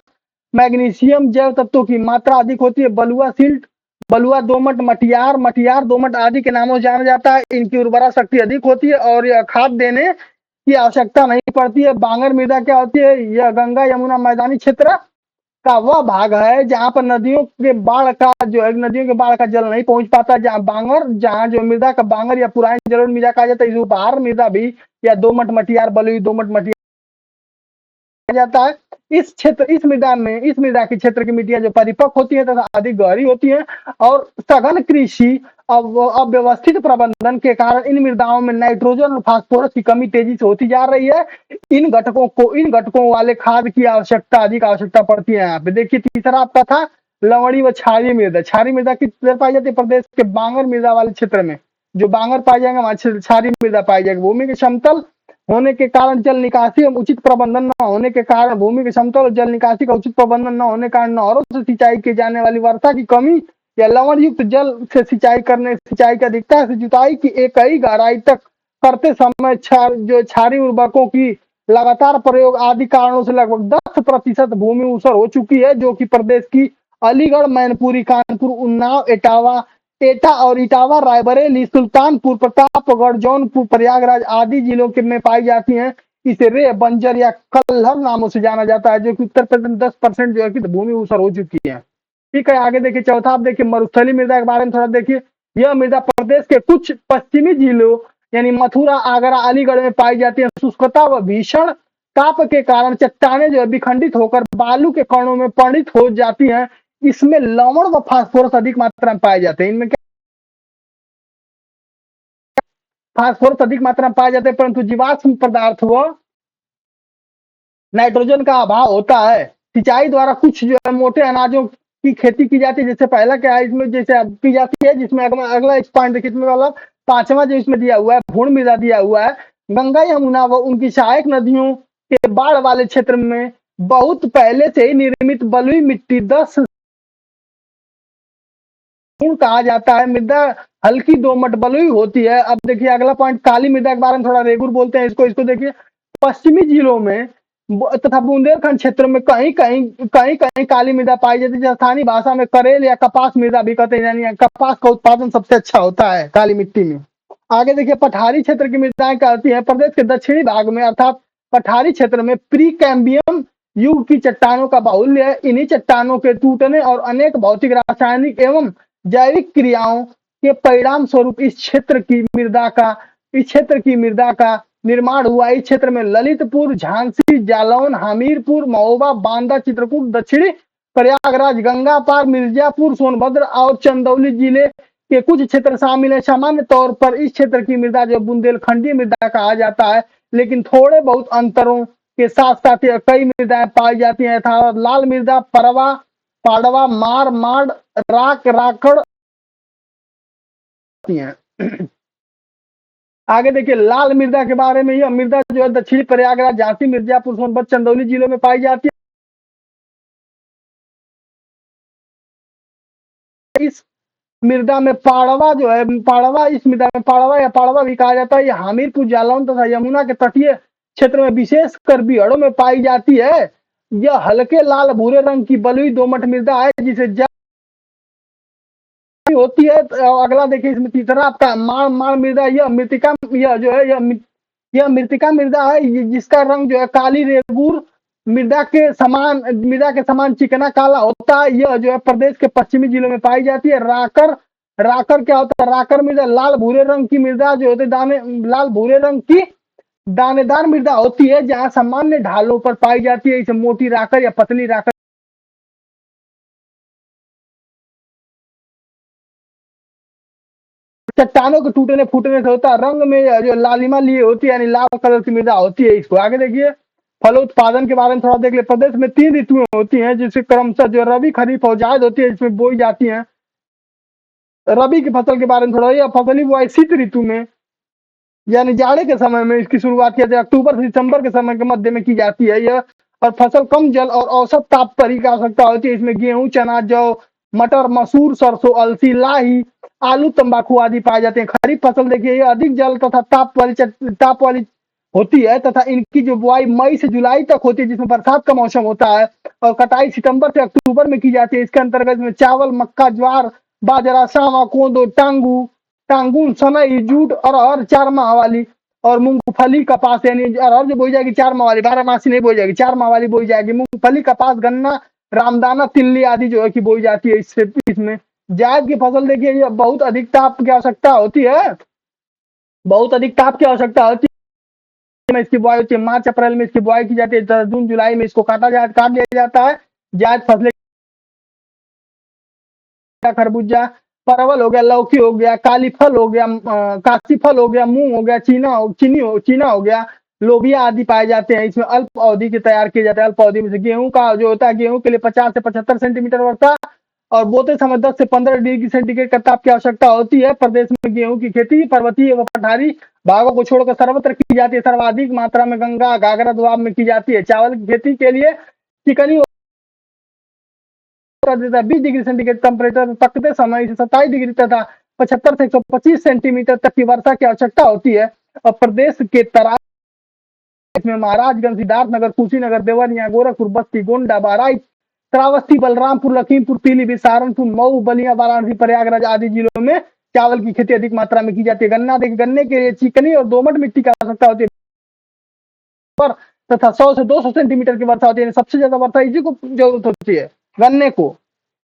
मैग्नीशियम जैव तत्वों की मात्रा अधिक होती है। बलुआ सिल्ट, बलुआ दोमट, मटियार, मटियार दोमट आदि के नामों से जाना जाता है। इनकी उर्वरा शक्ति अधिक होती है और यह खाद देने की आवश्यकता नहीं पड़ती है। बांगर मृदा क्या होती है? यह गंगा यमुना मैदानी क्षेत्र का वह भाग है जहां पर नदियों के बाढ़ का जल नहीं पहुंच पाता। जहां जो मृदा का बांगर या पुरानी जलोढ़ मृदा कहा जाता है, इसे उपहार मृदा भी या दोमट मटियार, बलुई दोमट मटियार जाता है। इस मृदा के क्षेत्र की मिट्टियां जो परिपक्व होती है तथा अधिक गहरी होती है और सघन कृषि अव्यवस्थित प्रबंधन के कारण इन मृदाओं में नाइट्रोजन और फास्फोरस की कमी तेजी से होती जा रही है। इन घटकों वाले खाद की अधिक आवश्यकता पड़ती है। यहाँ पे देखिए, तीसरा आपका था लवणी व क्षारीय मृदा। क्षारीय मृदा किधर पाई जाती है? प्रदेश के बांगर मृदा वाले क्षेत्र में। जो बांगर पाए जाएंगे वहां क्षारीय मृदा पाई जाएगी। भूमि के समतल होने के कारण जल निकासी और उचित प्रबंधन न होने के कारण भूमि के समतल और जल निकासी का उचित प्रबंधन न होने के कारण नहरों से सिंचाई की जाने वाली वर्षा की कमी या लवण युक्त जल से सिंचाई की अधिकता से जुताई की एक ही गहराई तक करते समय क्षारीय उर्वरकों की लगातार प्रयोग आदि कारणों से लगभग 10% भूमि ऊसर हो चुकी है, जो कि प्रदेश की अलीगढ़, मैनपुरी, कानपुर, उन्नाव, एटा और इटावा, रायबरेली, सुल्तानपुर, प्रतापगढ़, जौनपुर, प्रयागराज आदि जिलों के में पाई जाती हैं। इसे रे, बंजर या कल्हर नामों से जाना जाता है, जो कि उत्तर प्रदेश में 10% जो है कि भूमि ऊसर हो चुकी है। ठीक है, आगे देखिए चौथा, आप देखिए मरुस्थली मृदा के बारे में थोड़ा देखिए। यह मृदा प्रदेश के कुछ पश्चिमी जिलों यानी मथुरा, आगरा, अलीगढ़ में पाई जाती है। शुष्कता व भीषण ताप के कारण चट्टाने जो है विखंडित होकर बालू के कणों में परिणत हो जाती हैं। इसमें लवण व फास्फोरस अधिक मात्रा में पाए जाते हैं। इनमें फास्फोरस अधिक मात्रा में पाए जाते हैं, परंतु जीवाश्म पदार्थ व नाइट्रोजन का अभाव होता है। सिंचाई द्वारा कुछ जो है मोटे अनाजों की खेती की जाती है। जैसे पहला क्या है इसमें, जैसे की जाती है, जिसमें अगला एक पॉइंट देखिए, इसमें वाला पांचवा जो इसमें दिया हुआ है, भूण मृदा दिया हुआ है। गंगा, यमुना व उनकी सहायक नदियों के बाढ़ वाले क्षेत्र में बहुत पहले से ही निर्मित बलुई मिट्टी 10 कहा जाता है। मृदा हल्की दोमट बलुई होती है। अब देखिए अगला पॉइंट, काली मृदा के बारे में थोड़ा रेगुर बोलते हैं इसको देखिए। पश्चिमी जिलों में तथा बुंदेलखंड क्षेत्रों में कहीं कहीं काली मृदा पाई जाती है। स्थानीय भाषा में करेल या कपास मृदा भी कहते हैं, यानी कपास का उत्पादन सबसे अच्छा होता है काली मिट्टी में। आगे देखिए, पठारी क्षेत्र की मृदाएं कहती है प्रदेश के दक्षिणी भाग में अर्थात पठारी क्षेत्र में प्री कैम्बियम युग की चट्टानों का बाहुल्य है। इन्हीं चट्टानों के टूटने और अनेक भौतिक, रासायनिक एवं जैविक क्रियाओं के परिणाम स्वरूप इस क्षेत्र की मृदा का निर्माण हुआ। इस क्षेत्र में ललितपुर, झांसी, जालौन, हमीरपुर, महोबा, बांदा, चित्रकूट, दक्षिणी प्रयागराज, गंगापार, मिर्जापुर, सोनभद्र और चंदौली जिले के कुछ क्षेत्र शामिल है। सामान्य तौर पर इस क्षेत्र की मृदा जो बुंदेलखंडीय मृदा कहा जाता है, लेकिन थोड़े बहुत अंतरों के साथ साथ कई मृदाएं पाई जाती हैं। लाल मृदा, परवा, पाड़वा, मार, माड़, राकड़ हैं। आगे देखिए लाल मृदा के बारे में। यह मृदा जो है दक्षिणी प्रयागराज, झांसी, मिर्जापुर, सोनभद्र, चंदौली जिलों में पाई जाती है। इस मृदा में पाड़वा जो है, इस मृदा में पाड़वा भी कहा जाता है। यह हमीरपुर, जालौन तथा यमुना के तटीय क्षेत्र में विशेष कर बिहड़ों में पाई जाती है। यह हल्के लाल भूरे रंग की बलुई दोमट मृदा है जिसे होती है। अगला देखिए इसमें तीसरा आपका माड़ मृदा। यह मृतिका मृदा है जिसका रंग जो है काली रेगूर मृदा के समान चिकना काला होता है। यह जो है प्रदेश के पश्चिमी जिलों में पाई जाती है। राकर क्या होता है? राकर मृदा लाल भूरे रंग की मृदा जो होती है, लाल भूरे रंग की दानेदार मृदा होती है, जहां सामान्य ढालों पर पाई जाती है। इसे मोटी राकर या पतली राकर चट्टानों के टूटने फूटने से होता है। रंग में जो लालिमा लिए होती है, यानी लाल कलर की मृदा होती है। इसको आगे देखिए, फलोत्पादन के बारे में थोड़ा देख ले। प्रदेश में 3 ऋतुएं होती हैं, जिससे क्रमशः जो रबी, खरीफ और जायद होती है, जिसमें बोई जाती है। रबी की फसल के बारे में थोड़ा, यह फसली बुआई शीत ऋतु में यानी जाड़े के समय में इसकी शुरुआत किया जाए, अक्टूबर से दिसंबर के समय के मध्य में की जाती है। यह और फसल कम जल और औसत ताप पर ही की आवश्यकता होती है। इसमें गेहूं, चना, जौ, मटर, मसूर, सरसों, अलसी, लाही, आलू, तंबाकू आदि पाए जाते हैं। खरीफ फसल देखिए, यह अधिक जल तथा ताप वाली होती है तथा इनकी जो बुआई मई से जुलाई तक होती है, जिसमें बरसात का मौसम होता है, और कटाई सितंबर से अक्टूबर में की जाती है। इसके अंतर्गत में चावल, मक्का, ज्वार, बाजरा, सावा, कोदो, टांगून, सनई, जूट, अरहर 4 माह वाली, और मूंगफली, कपास, यानी अरहर जो बोई जाएगी 4 माह वाली, 12 मासी नहीं बोई जाएगी, 4 माह वाली बोई जाएगी। मूंगफली, कपास, गन्ना, रामदाना, तिल्ली आदि जो है कि बोई जाती है इससे इसमें। जायद की फसल देखिए, ये बहुत अधिक ताप की आवश्यकता होती है, बहुत अधिक ताप की आवश्यकता होती है। इसकी बुआई होती है मार्च अप्रैल में, इसकी बुआई की जाती है, जून जुलाई में इसको काट लिया जाता है। जायद फसलें खरबूजा, परवल हो गया, लौकी हो गया, काली फल हो गया, काशी फल हो गया, मूंग हो गया, चीना हो गया, लोबिया आदि पाए जाते हैं। इसमें अल्प अवधि के तैयार किए जाते हैं। अल्प अवधि में से गेहूं का जो होता है, गेहूं के लिए 50 से 75 सेंटीमीटर वर्षा और बोते समय 10 से 15 डिग्री सेंटीग्रेड का ताप की आवश्यकता होती है। प्रदेश में गेहूं की खेती पर्वतीय व पठारी भागों को छोड़कर सर्वत्र की जाती है। सर्वाधिक मात्रा में गंगा घाघरा दोआब में की जाती है। चावल की खेती के लिए चिकनी कर देता है। 20 डिग्री सेंटीग्रेड टेम्परेचर पकते समय 27 डिग्री तथा 75 से 125 सेंटीमीटर तक की वर्षा की आवश्यकता होती है। और प्रदेश के तराई में महाराजगंज, सिद्धार्थनगर, कुशीनगर, देवरिया, गोरखपुर, बस्ती, गोंडा, बहराइच, श्रावस्ती, बलरामपुर, लखीमपुर, पीलीभीत, सहारनपुर, मऊ, बलिया, वाराणसी, प्रयागराज आदि जिलों में चावल की खेती अधिक मात्रा में की जाती है। गन्ना देखिए, गन्ने के लिए चिकनी और दोमट मिट्टी की आवश्यकता होती है तथा 100 से 200 सेंटीमीटर की वर्षा होती है। सबसे ज्यादा वर्षा इसी को जरूरत होती है, गन्ने को।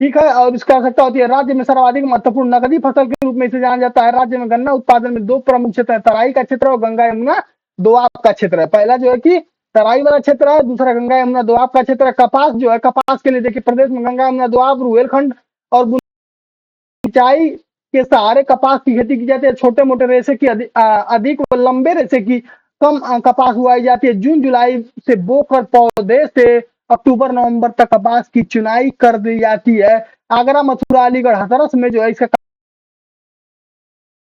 ठीक है, और इसकी आवश्यकता होती है। राज्य में सर्वाधिक महत्वपूर्ण नकदी फसल के रूप में इसे जाना जाता है। राज्य में गन्ना उत्पादन में 2 प्रमुख क्षेत्र है, तराई का क्षेत्र और गंगा यमुना दोआब का क्षेत्र है। पहला जो है कि तराई वाला क्षेत्र है, दूसरा गंगा यमुना दोआब का क्षेत्र है। कपास जो है, कपास के लिए देखिए प्रदेश में गंगा यमुना दोआब, रुहेलखंड और सिंचाई के सहारे कपास की खेती की जाती है। छोटे मोटे रेशे की अधिक व लंबे रेशे की कम कपास उगाई जाती है। जून जुलाई से बोकर पौधे से अक्टूबर नवंबर तक कपास की चुनाई कर दी जाती है। आगरा, मथुरा, अलीगढ़, हाथरस में जो है इसका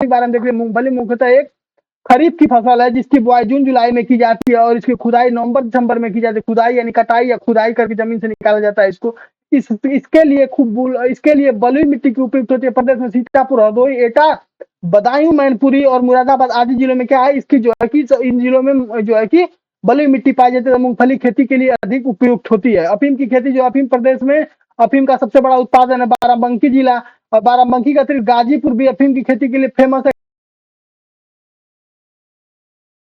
बारे में देख रहे हैं। मूंगफली मुख्यतः एक खरीफ की फसल है, जिसकी बुआई जून जुलाई में की जाती है और इसकी खुदाई नवंबर दिसंबर में की जाती है। खुदाई यानी कटाई या खुदाई करके जमीन से निकाला जाता है इसको। इसके लिए बलुई मिट्टी की उपयुक्त होती है। प्रदेश में सीतापुर, हरदोई, एटा, बदायूं, मैनपुरी और मुरादाबाद आदि जिलों में क्या है, इसकी जो है कि इन जिलों में जो है कि बलुई मिट्टी पाई जाती है। मूंगफली खेती के लिए अधिक उपयुक्त होती है। अफीम की खेती, जो अफीम प्रदेश में अफीम का सबसे बड़ा उत्पादन है। बाराबंकी जिला और बाराबंकी का अतिरिक्त गाजीपुर भी अफीम की खेती के लिए फेमस है।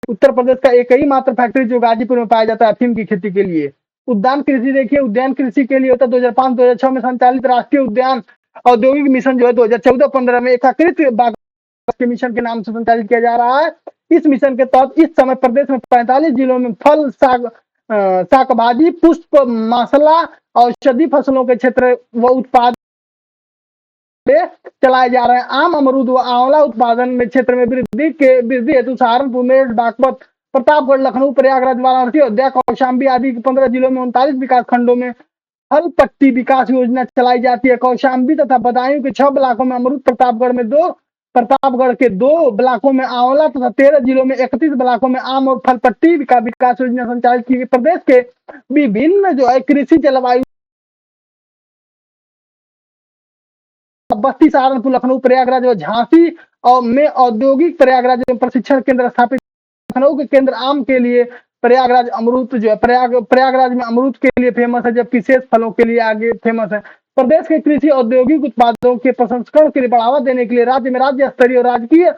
उत्तर प्रदेश का एक ही मात्र फैक्ट्री जो गाजीपुर में पाया जाता है अफीम की खेती के लिए। उद्यान कृषि देखिए, उद्यान कृषि के लिए होता है 2005-2006 में संचालित राष्ट्रीय उद्यान औद्योगिक मिशन जो है 2014-15 में एकीकृत बाग के मिशन के नाम से संचालित किया जा रहा है। इस मिशन के तहत इस समय प्रदेश में 45 जिलों में फल, शाक भाजी, पुष्प, मसाला, औषधि फसलों के क्षेत्र व उत्पाद चलाए जा रहे हैं। आम, अमरूद व आंवला उत्पादन में क्षेत्र में वृद्धि हेतु सहारनपुर, मेरठ, बागपत, प्रतापगढ़, लखनऊ, प्रयागराज, वाराणसी, अयोध्या, कौशाम्बी आदि 15 जिलों में 39 विकास खंडों में फल पट्टी विकास योजना चलाई जाती है। कौशाम्बी तथा बदायूं के 6 ब्लॉकों में अमरूद, प्रतापगढ़ के 2 ब्लॉकों में आंवला तथा 13 जिलों में 31 ब्लॉकों में आम और फल पट्टी विकास योजना संचालित की गई। प्रदेश के विभिन्न जो है कृषि जलवायु बस्ती, सहारनपुर, लखनऊ, प्रयागराज और झांसी और में औद्योगिक प्रयागराज में प्रशिक्षण केंद्र स्थापित। लखनऊ के केंद्र आम के लिए, प्रयागराज अमरूद जो है प्रयागराज में अमरूद के लिए फेमस है, जबकि शेष फलों के लिए आगे फेमस है। प्रदेश के कृषि औद्योगिक उत्पादों के प्रसंस्करण के लिए बढ़ावा देने के लिए राज्य में राज्य स्तरीय और राजकीय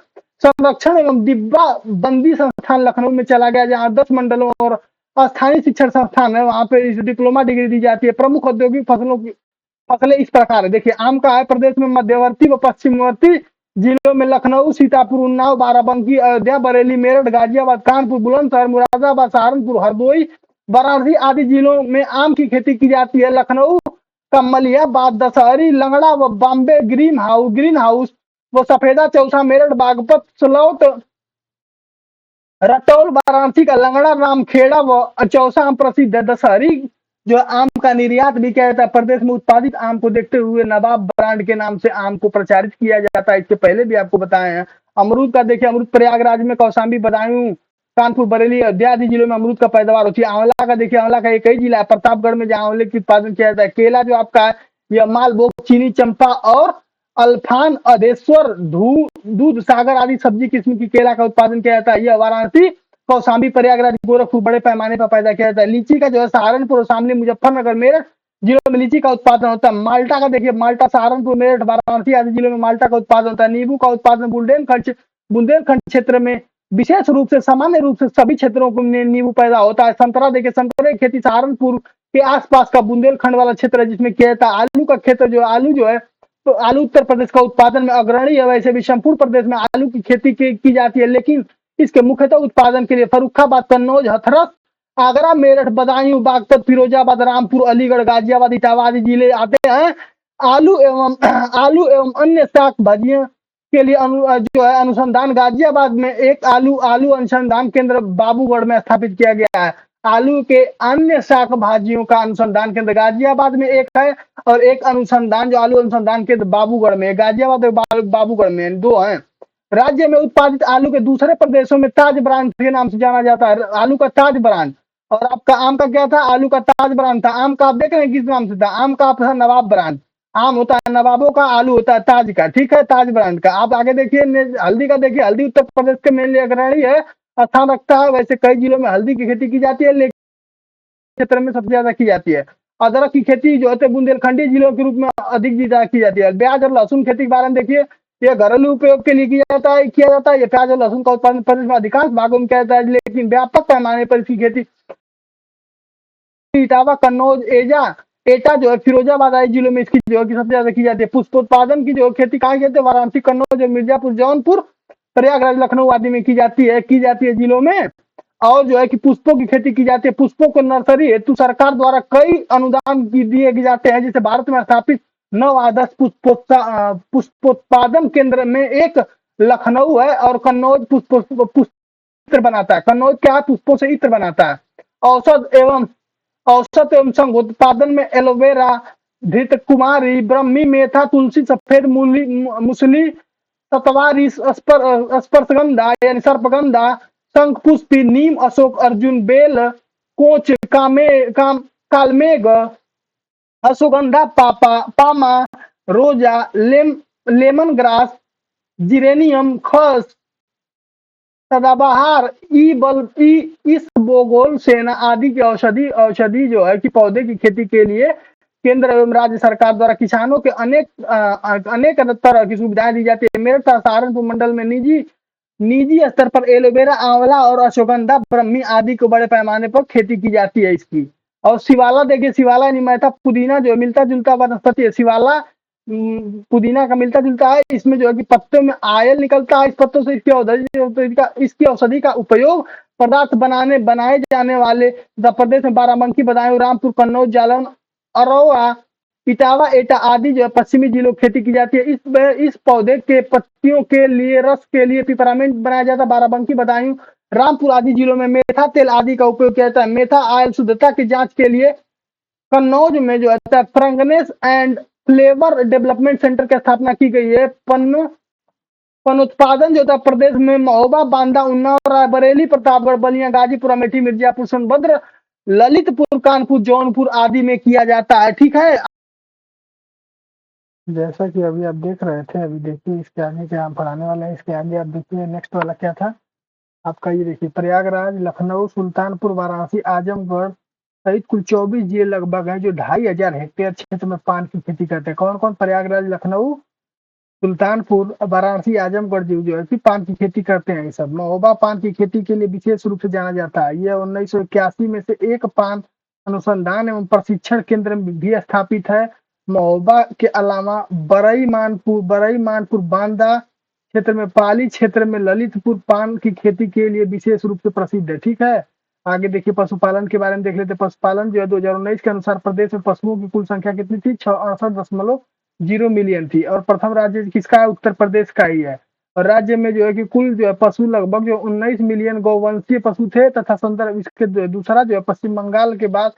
संरक्षण एवं डिब्बा बंदी संस्थान लखनऊ में चला गया, जहाँ 10 मंडलों और स्थानीय शिक्षण संस्थान है, वहां पे डिप्लोमा डिग्री दी जाती है। प्रमुख औद्योगिक फसलें इस प्रकार है। देखिए, आम का है प्रदेश में मध्यवर्ती व पश्चिमवर्ती जिलों में लखनऊ, सीतापुर, उन्नाव, बाराबंकी, अयोध्या, बरेली, मेरठ, गाजियाबाद, कानपुर, बुलंदशहर, मुरादाबाद, सहारनपुर, हरदोई, वाराणसी आदि जिलों में आम की खेती की जाती है। लखनऊ का मलियाबाद, दशहरी, लंगड़ा व बॉम्बे ग्रीन हाउस व सफेदा चौसा, मेरठ, बागपत, सलौट, रटौल, वाराणसी का लंगड़ा, रामखेड़ा व चौसा आम प्रसिद्ध है। दशहरी जो आम का निर्यात भी किया जाता है। प्रदेश में उत्पादित आम को देखते हुए नवाब ब्रांड के नाम से आम को प्रचारित किया जाता है। इसके पहले भी आपको बताए हैं। अमरूद का देखिए, अमरूद प्रयागराज में, कौशाम्बी, बदायूं, कानपुर, बरेली, अयोध्या आदि जिलों में अमरूद का पैदावार होती है। आंवला का देखिए, आंवला का एक ही जिला है प्रतापगढ़ में, जहाँ आंवले की उत्पादन किया जाता है। केला जो आपका है, यह मालभोग, चीनी, चंपा और अल्फान, अधेश्वर, दूध सागर आदि सब्जी किस्म की केला का उत्पादन किया जाता है। यह वाराणसी कौशाम्बी, प्रयागराज, गोरखपुर बड़े पैमाने पर पैदा किया जाता है। लीची का जो है सहारनपुर, शामली, मुजफ्फरनगर, मेरठ जिलों में लीची का उत्पादन होता है। माल्टा का देखिए, माल्टा सहारनपुर, मेरठ, वाराणसी आदि जिलों में माल्टा का उत्पादन होता है। नींबू का उत्पादन बुंदेलखंड क्षेत्र में विशेष रूप से, सामान्य रूप से सभी क्षेत्रों में नींबू पैदा होता है। संतरा देखिए, संतरे की खेती सहारनपुर के आसपास का बुंदेलखंड वाला क्षेत्र है जिसमें किया जाता है। आलू का क्षेत्र जो आलू जो है, तो आलू उत्तर प्रदेश का उत्पादन में अग्रणी है। वैसे भी संपूर्ण प्रदेश में आलू की खेती की जाती है, लेकिन इसके मुख्यतः उत्पादन के लिए फर्रुखाबाद, कन्नौज, हथरस, आगरा, मेरठ, बदायूं, बागपत, फिरोजाबाद, रामपुर, अलीगढ़, गाजियाबाद, इटावा आदि जिले आते हैं। आलू एवं आलू एवं अन्य शाक भाजियों के लिए जो है अनुसंधान गाजियाबाद में एक आलू आलू अनुसंधान केंद्र बाबूगढ़ में स्थापित किया गया है। आलू के अन्य शाक भाजियों का अनुसंधान केंद्र गाजियाबाद में एक है, और एक अनुसंधान जो आलू अनुसंधान केंद्र बाबूगढ़ में, गाजियाबाद और बाबूगढ़ में दो हैं। राज्य में उत्पादित आलू के दूसरे प्रदेशों में ताज ब्रांड के नाम से जाना जाता है। आलू का ताज ब्रांड। और आपका आम का क्या था? आलू का ताज ब्रांड था। आम का आप देख रहे हैं किस नाम से था? आम का था नवाब ब्रांड। आम होता है नवाबों का, आलू होता है ताज का, ठीक है, ताज ब्रांड का। आप आगे देखिए, हल्दी का देखिए, हल्दी उत्तर प्रदेश के मेनली अग्रणी है, स्थान रखता है। वैसे कई जिलों में हल्दी की खेती की जाती है, लेकिन क्षेत्र में सबसे ज्यादा की जाती है। अदरक की खेती जो है बुंदेलखंडी जिलों के रूप में अधिक ज्यादा की जाती है। प्याज और लहसुन खेती के बारे में देखिए, ये घरेलू उपयोग के लिए किया जाता है। ये प्याज और लहसुन का उत्पादन प्रदेश में अधिकांश भागों में किया जाता है, लेकिन व्यापक पैमाने पर इसकी खेती इटावा, कन्नौज, एटा जो है फिरोजाबाद आदि जिलों में इसकी जो है सबसे ज्यादा की जाती है। पुष्पोत्पादन की जो खेती कहाँ की जाती है? वाराणसी, कन्नौज, मिर्जापुर, जौनपुर, प्रयागराज, लखनऊ आदि में की जाती है जिलों में। और जो है कि पुष्पों की खेती की जाती है। पुष्पों को नर्सरी हेतु सरकार द्वारा कई अनुदान दिए जाते हैं। जैसे भारत में स्थापित 9 आदर्श पुष्पोत्पादन केंद्र में एक लखनऊ है, और कन्नौज पुष्प इत्र बनाता है। कन्नौज क्या है? पुष्पों से इत्र बनाता है। औसत एवं संघोत्पादन में एलोवेरा, धृत कुमारी, ब्रह्मी, मेथा, तुलसी, सफेद मुसली, सतवारी, स्पर्शगंधा यानी सर्पगंधा, शंखपुष्पी, नीम, अशोक, अर्जुन, बेल, कोच, कालमेघ, अश्वगंधा, पामा, रोजा, लेमन ग्रास, जिरेनियम, खस, सदाबहार, इसबगोल, सेना आदि की औषधि जो है कि पौधे की खेती के लिए केंद्र एवं राज्य सरकार द्वारा किसानों के अनेक तरह की सुविधाएं दी जाती है। मेरठ सहारनपुर मंडल में निजी स्तर पर एलोवेरा, आंवला और अश्वगंधा, ब्रह्मी आदि को बड़े पैमाने पर खेती की जाती है इसकी। और शिवाला देखिए, शिवाला यानी मेथा पुदीना जो मिलता जुलता वनस्पति है। शिवाला पुदीना का मिलता जुलता है। इसमें जो है कि पत्तों में आयल निकलता है। इस पत्तों से इसकी औषधि का उपयोग पदार्थ बनाए जाने वाले उत्तर प्रदेश में बाराबंकी, बदायूं, रामपुर, कन्नौज, जालौन, अरोवा, इटावा, एटा आदि जो है पश्चिमी जिलों में खेती की जाती है। इस पौधे के पत्तियों के लिए रस के लिए पिपरामिंट बनाया जाता है। बाराबंकी, बदायूं, रामपुर आदि जिलों में मेथा तेल आदि का उपयोग किया जाता है। मेथा आयल शुद्धता की जांच के लिए कन्नौज में जो है फ्रेंगनेस एंड फ्लेवर डेवलपमेंट सेंटर की स्थापना की गई है। उत्पादन जो था प्रदेश में महोबा, बांदा, उन्नाव, रायबरेली, प्रतापगढ़, बलिया, गाजीपुर, अमेठी, मिर्जापुर, सोनभद्र, ललितपुर, कानपुर, जौनपुर आदि में किया जाता है, ठीक है। जैसा कि अभी आप देख रहे थे, अभी देखिए इसके आगे क्या हम पढ़ाने वाले हैं। इसके आगे आप देखिए नेक्स्ट वाला क्या था आपका, ये देखिए प्रयागराज, लखनऊ, सुल्तानपुर, वाराणसी, आजमगढ़ सहित कुल 24 जिले लगभग हैं जो 2500 हेक्टेयर क्षेत्र में पान की खेती करते हैं। कौन कौन? प्रयागराज, लखनऊ, सुल्तानपुर, वाराणसी, आजमगढ़ जो है कि पान की खेती करते हैं। ये सब महोबा पान की खेती के लिए विशेष रूप से जाना जाता है। यह 1981 में से एक पान अनुसंधान एवं प्रशिक्षण केंद्र भी स्थापित है। महोबा के अलावा बरई मानपुर, बांदा क्षेत्र में, पाली क्षेत्र में ललितपुर पान की खेती के लिए विशेष रूप से प्रसिद्ध है, ठीक है। आगे देखिए पशुपालन के बारे में देख लेते हैं। पशुपालन जो है 2019 के अनुसार प्रदेश में पशुओं की कुल संख्या कितनी थी? 68.0 मिलियन थी। और प्रथम राज्य किसका है? उत्तर प्रदेश का ही है। और राज्य में जो है कि कुल जो है पशु लगभग जो 19 मिलियन गौवंशीय पशु थे, तथा संदर्भ इसके दूसरा जो है पश्चिम बंगाल के बाद,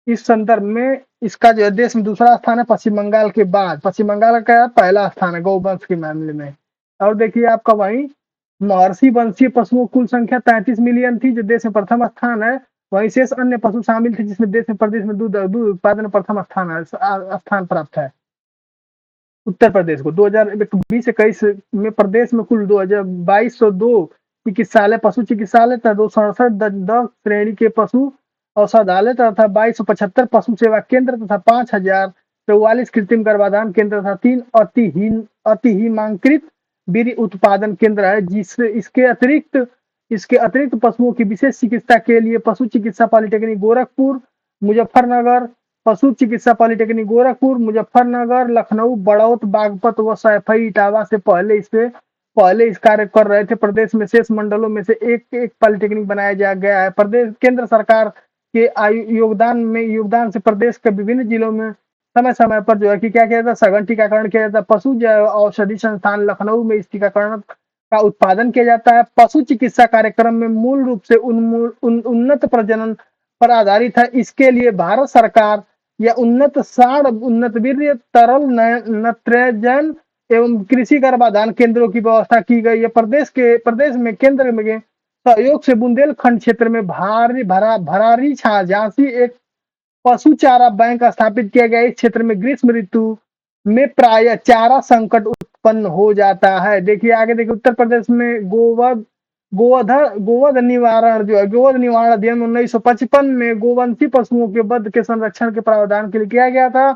इस संदर्भ में इसका जो है देश में दूसरा स्थान है पश्चिम बंगाल के बाद। पश्चिम बंगाल का पहला स्थान है गौवंश के मामले में। और देखिए आपका वही महर्षि वंशीय पशुओं कुल संख्या 33 मिलियन थी, जो देश में प्रथम स्थान है। वहीं शेष अन्य पशु शामिल थे, जिसमें देश में प्रदेश में दूध उत्पादन में प्रथम स्थान प्राप्त है उत्तर प्रदेश को। 2020-21 में प्रदेश में कुल 2202 चिकित्सालय, पशु चिकित्सालय तथा 267 द श्रेणी के पशु औषधालय तथा 2275 पशु सेवा केंद्र तथा 5044 कृत्रिम गर्भाधान केंद्र तथा 3 अतिहिमांकृत वीर्य उत्पादन केंद्र है। जिससे इसके अतिरिक्त पशुओं की विशेष चिकित्सा के लिए पशु चिकित्सा पॉलिटेक्निक गोरखपुर, मुजफ्फरनगर, पशु चिकित्सा पॉलिटेक्निक गोरखपुर, मुजफ्फरनगर, लखनऊ, बड़ौत, बागपत व सैफई इटावा से पहले इस कार्य कर रहे थे। प्रदेश में शेष मंडलों में से एक एक पॉलिटेक्निक बनाया जा गया है। प्रदेश केंद्र सरकार के योगदान से प्रदेश के विभिन्न जिलों में समय समय पर जो है कि क्या किया जाता है, सघन टीकाकरण किया जाता है। पशु औषधि संस्थान लखनऊ में इस टीकाकरण का उत्पादन किया जाता है। पशु चिकित्सा कार्यक्रम में मूल रूप से उन्नत प्रजनन पर आधारित है। इसके लिए भारत सरकार या उन्नत साढ़, उन्नत वीर्य, तरल नत्रजन एवं कृषि गर्भाधान केंद्रों की व्यवस्था की गई है। प्रदेश में केंद्र में सहयोग से बुंदेलखंड क्षेत्र में भरारी झांसी एक पशु चारा बैंक स्थापित किया गया। इस क्षेत्र में ग्रीष्म ऋतु में प्राय चारा संकट उत्पन्न हो जाता है। देखिए आगे देखिए, उत्तर प्रदेश में गोवध निवारण जो है, गोवध निवारण अधिनियम 1955 में गोवंशी पशुओं के वध के संरक्षण के प्रावधान के लिए किया गया था।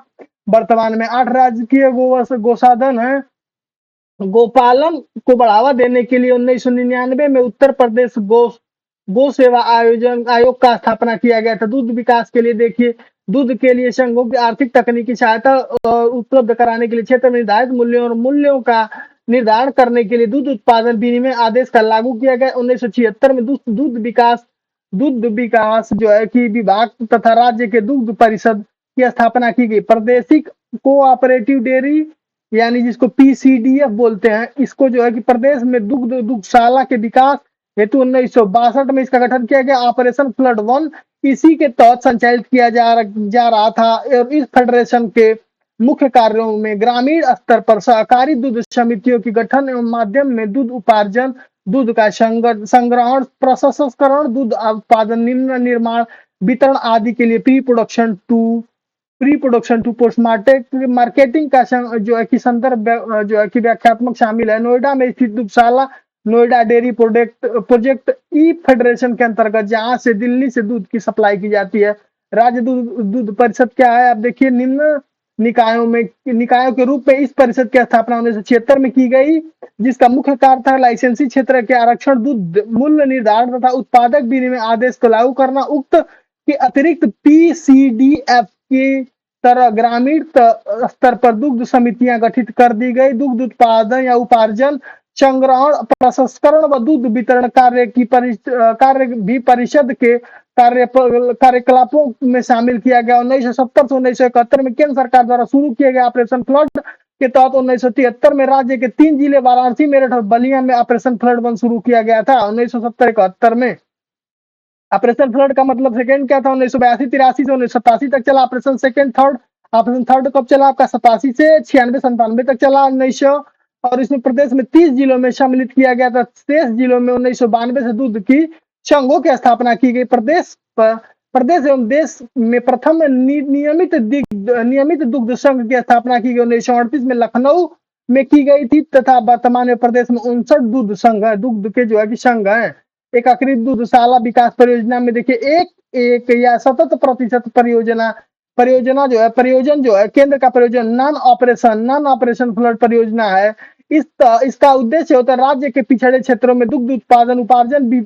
वर्तमान में 8 राजकीय गौसाधन है। गोपालन को बढ़ावा देने के लिए 1999 में उत्तर प्रदेश गो सेवा आयोग का स्थापना किया गया था। दूध विकास के लिए देखिए, दूध के लिए संघों की आर्थिक तकनीकी सहायता उपलब्ध कराने के लिए क्षेत्र में निर्धारित मूल्यों का निर्धारण करने के लिए दूध उत्पादन विनिमय आदेश का लागू किया गया। 1976 में दूध विकास जो है कि विभाग तथा राज्य के दुग्ध परिषद की स्थापना की गई। प्रादेशिक कोऑपरेटिव डेयरी यानी जिसको पीसीडीएफ बोलते हैं, इसको जो है कि प्रदेश में दुग्धशाला के विकास हेतु 1962 में इसका गठन किया गया। ऑपरेशन फ्लड 1 इसी के तहत संचालित किया जा रहा था और इस फेडरेशन के मुख्य कार्यों में ग्रामीण स्तर पर सहकारी दूध समितियों की गठन एवं माध्यम में दूध उपार्जन, दूध का संग्रहण, प्रसंस्करण, दूध उत्पादन, निर्माण, वितरण आदि के लिए pre production to post marketing का जो है कि संदर्भ जो है कि व्याख्यात्मक शामिल है। नोएडा में स्थित दुग्धशाला नोएडा डेयरी प्रोजेक्ट ई फेडरेशन के अंतर्गत, जहां से दिल्ली से दूध की सप्लाई की जाती है। राज्य दूध परिषद क्या है, आप देखिए, निम्न निकायों के रूप में इस परिषद की स्थापना 1976 में की गई, जिसका मुख्य कार्य था लाइसेंसी क्षेत्र के आरक्षण, दूध मूल्य निर्धारण तथा उत्पादक विनिमय आदेश को लागू करना। उक्त के अतिरिक्त पीसीडीएफ की तरह ग्रामीण स्तर पर दुग्ध समितियां गठित कर दी गई। दुग्ध उत्पादन या उपार्जन, संग्रहण, प्रसंस्करण व दूध वितरण कार्य भी परिषद के कार्यकलापों में शामिल किया गया। 1970 से 1971 में केंद्र सरकार द्वारा शुरू किया गया ऑपरेशन फ्लड के तहत 1973 में राज्य के 3 जिले वाराणसी, मेरठ और बलिया में ऑपरेशन फ्लड 1 शुरू किया गया था। 1970-71 में ऑपरेशन फ्लड का मतलब सेकेंड क्या था, 1982-83 से 1987 तक चला। ऑपरेशन थर्ड कब चला आपका, 87 से 96-97 तक चला 1900, और इसमें प्रदेश में 30 जिलों में सम्मिलित किया गया था। शेष जिलों में 1992 से दूध की संघों की स्थापना की गई। प्रदेश एवं देश में प्रथम नियमित दुग्ध संघ की स्थापना की गई 1938 में लखनऊ में की गई थी तथा वर्तमान में प्रदेश में 59 दूध संघ है, दुग्ध के जो है कि संघ है। एकीकृत दुग्धशाला विकास परियोजना में देखिए एक या 70% परियोजन जो है केंद्र का परियोजन नॉन ऑपरेशन फ्लड परियोजना है। इसका उद्देश्य होता है राज्य के पिछड़े क्षेत्रों में दुग्ध उत्पादन, उपार्जन,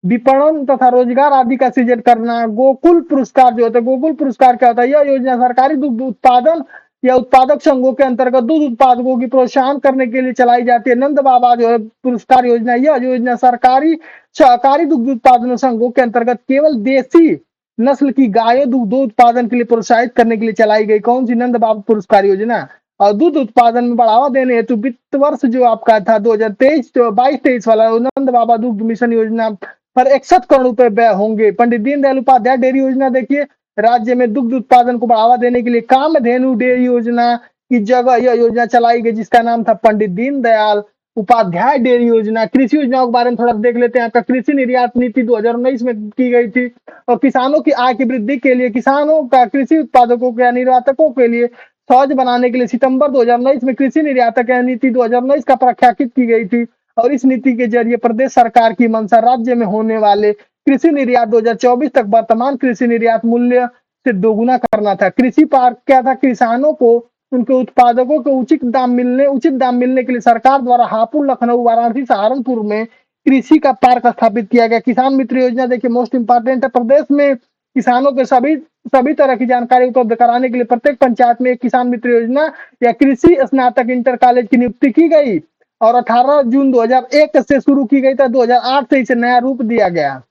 विपणन तथा रोजगार आदि का सृजन करना। गोकुल पुरस्कार जो होता है, गोकुल पुरस्कार क्या होता है, यह योजना सरकारी दुग्ध उत्पादन या उत्पादक संघों के अंतर्गत दूध उत्पादकों की प्रोत्साहन करने के लिए चलाई जाती है। नंद बाबा जो है पुरस्कार योजना, यह योजना सहकारी दुग्ध उत्पादन संघों के अंतर्गत केवल देसी नस्ल की गायों दुग्ध उत्पादन के लिए प्रोत्साहित करने के लिए चलाई गई। कौन सी, नंद बाबा पुरस्कार योजना। और दूध उत्पादन में बढ़ावा देने हेतु वित्त वर्ष जो आपका था 2023-22 वाला नंद बाबा दुग्ध मिशन योजना पर 61 करोड़ रुपए व्यय होंगे। पंडित दीनदयाल उपाध्याय डेयरी योजना देखिए, राज्य में दुग्ध उत्पादन को बढ़ावा देने के लिए कामधेनु डेयरी योजना की जगह यह योजना चलाई गई, जिसका नाम था पंडित दीनदयाल उपाध्याय डेयरी योजना। कृषि योजनाओं के बारे में थोड़ा देख लेते हैं। आपका कृषि निर्यात नीति 2019 में की गई थी और किसानों की आय की वृद्धि के लिए किसानों का कृषि उत्पादकों के निर्यातकों के लिए सहज बनाने के लिए सितंबर 2019 में कृषि निर्यातक नीति 2019 का प्रख्यापित की गई थी। और इस नीति के जरिए प्रदेश सरकार की मंशा राज्य में होने वाले कृषि निर्यात 2024 तक वर्तमान कृषि निर्यात मूल्य से दोगुना करना था। कृषि पार्क क्या था, किसानों को उनके उत्पादकों को उचित दाम मिलने के लिए सरकार द्वारा हापुड़, लखनऊ, वाराणसी, सहारनपुर में कृषि का पार्क स्थापित किया गया। किसान मित्र योजना देखिए मोस्ट इंपॉर्टेंट है। प्रदेश में किसानों के सभी सभी तरह की जानकारी उपलब्ध कराने के लिए प्रत्येक पंचायत में एक किसान मित्र योजना या कृषि स्नातक इंटर कॉलेज की नियुक्ति की गई और 18 जून 2001 से शुरू की गई था। 2008 से इसे नया रूप दिया गया।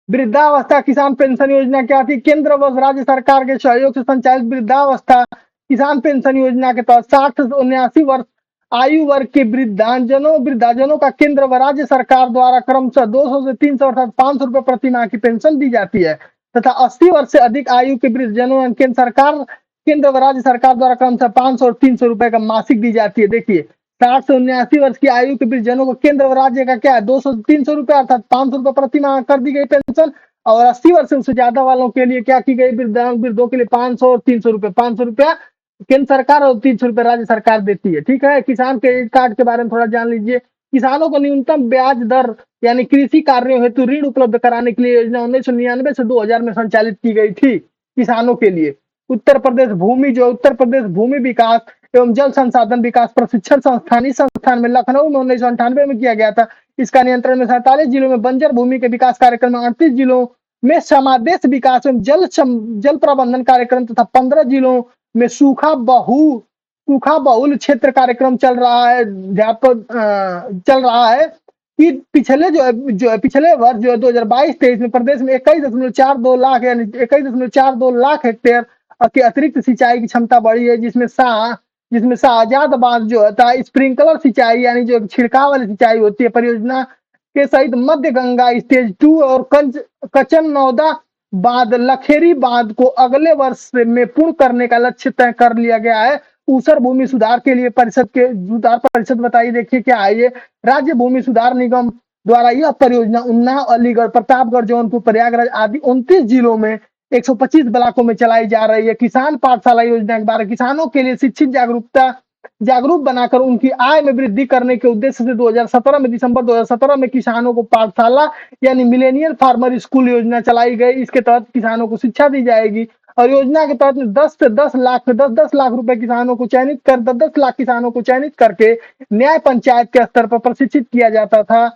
वृद्धावस्था किसान पेंशन योजना क्या थी? केंद्र व राज्य सरकार के सहयोग से संचालित वृद्धावस्था किसान पेंशन योजना के तहत 60 से 79 वर्ष आयु वर्ग के वृद्धाजनों का केंद्र व राज्य सरकार द्वारा क्रमशः 200 से 300 अर्थात 500 रुपए प्रति माह की पेंशन दी जाती है तथा 80 वर्ष से अधिक आयु के वृद्धजनों केंद्र व राज्य सरकार द्वारा क्रमशः 500 और 300 रुपए का मासिक दी जाती है। देखिए 60 से 79 वर्ष की आयु के वृद्धजनों को केंद्र व राज्य का क्या है 200 से 300 रुपए अर्थात 500 रुपए प्रति माह कर दी गई पेंशन और 80 वर्ष से ज्यादा वालों के लिए क्या की गई, वृद्धों के लिए 500 और 300 रुपए, 500 रुपया केंद्र सरकार और 300 रुपए राज्य सरकार देती है। ठीक है, किसान क्रेडिट कार्ड के बारे में थोड़ा जान लीजिए। किसानों को न्यूनतम ब्याज दर यानी कृषि कार्यों हेतु ऋण उपलब्ध कराने के लिए योजना 1999 से 2000 में संचालित की गई थी किसानों के लिए। उत्तर प्रदेश भूमि विकास एवं जल संसाधन विकास प्रशिक्षण संस्थान, इस संस्थान में लखनऊ में 1998 में किया गया था। इसका नियंत्रण में 47 जिलों में बंजर भूमि के विकास कार्यक्रम में 38 जिलों में समादेश विकास एवं जल प्रबंधन कार्यक्रम तथा 15 जिलों में सूखा बहुल क्षेत्र कार्यक्रम चल रहा है कि पिछले वर्ष जो 2022-23 में प्रदेश में 21.42 लाख यानी 21.42 लाख हेक्टेयर की अतिरिक्त सिंचाई की क्षमता बढ़ी है, जिसमें शाहजाद बांध जो होता है स्प्रिंकलर सिंचाई यानी जो छिड़काव वाली सिंचाई होती है परियोजना के सहित मध्य गंगा स्टेज 2 और कचनौदा बांध, लखेरी बांध को अगले वर्ष में पूर्ण करने का लक्ष्य तय कर लिया गया है। ऊसर भूमि सुधार के लिए परिषद बताइए। देखिए क्या है ये, राज्य भूमि सुधार निगम द्वारा यह परियोजना उन्नाव, अलीगढ़, प्रतापगढ़, जौनपुर, प्रयागराज आदि 29 जिलों में 125 ब्लॉकों में चलाई जा रही है। किसान पाठशाला योजना के बारे में किसानों के लिए शिक्षित जागरूक बनाकर उनकी आय में वृद्धि करने के उद्देश्य से 2017 में दिसंबर 2017 में किसानों को पाठशाला यानी मिलेनियल फार्मर स्कूल योजना चलाई गई। इसके तहत किसानों को शिक्षा दी जाएगी और योजना के तहत 10 लाख रुपए किसानों को चयनित कर 10 लाख किसानों को चयनित करके न्याय पंचायत के स्तर पर प्रशिक्षित किया जाता था।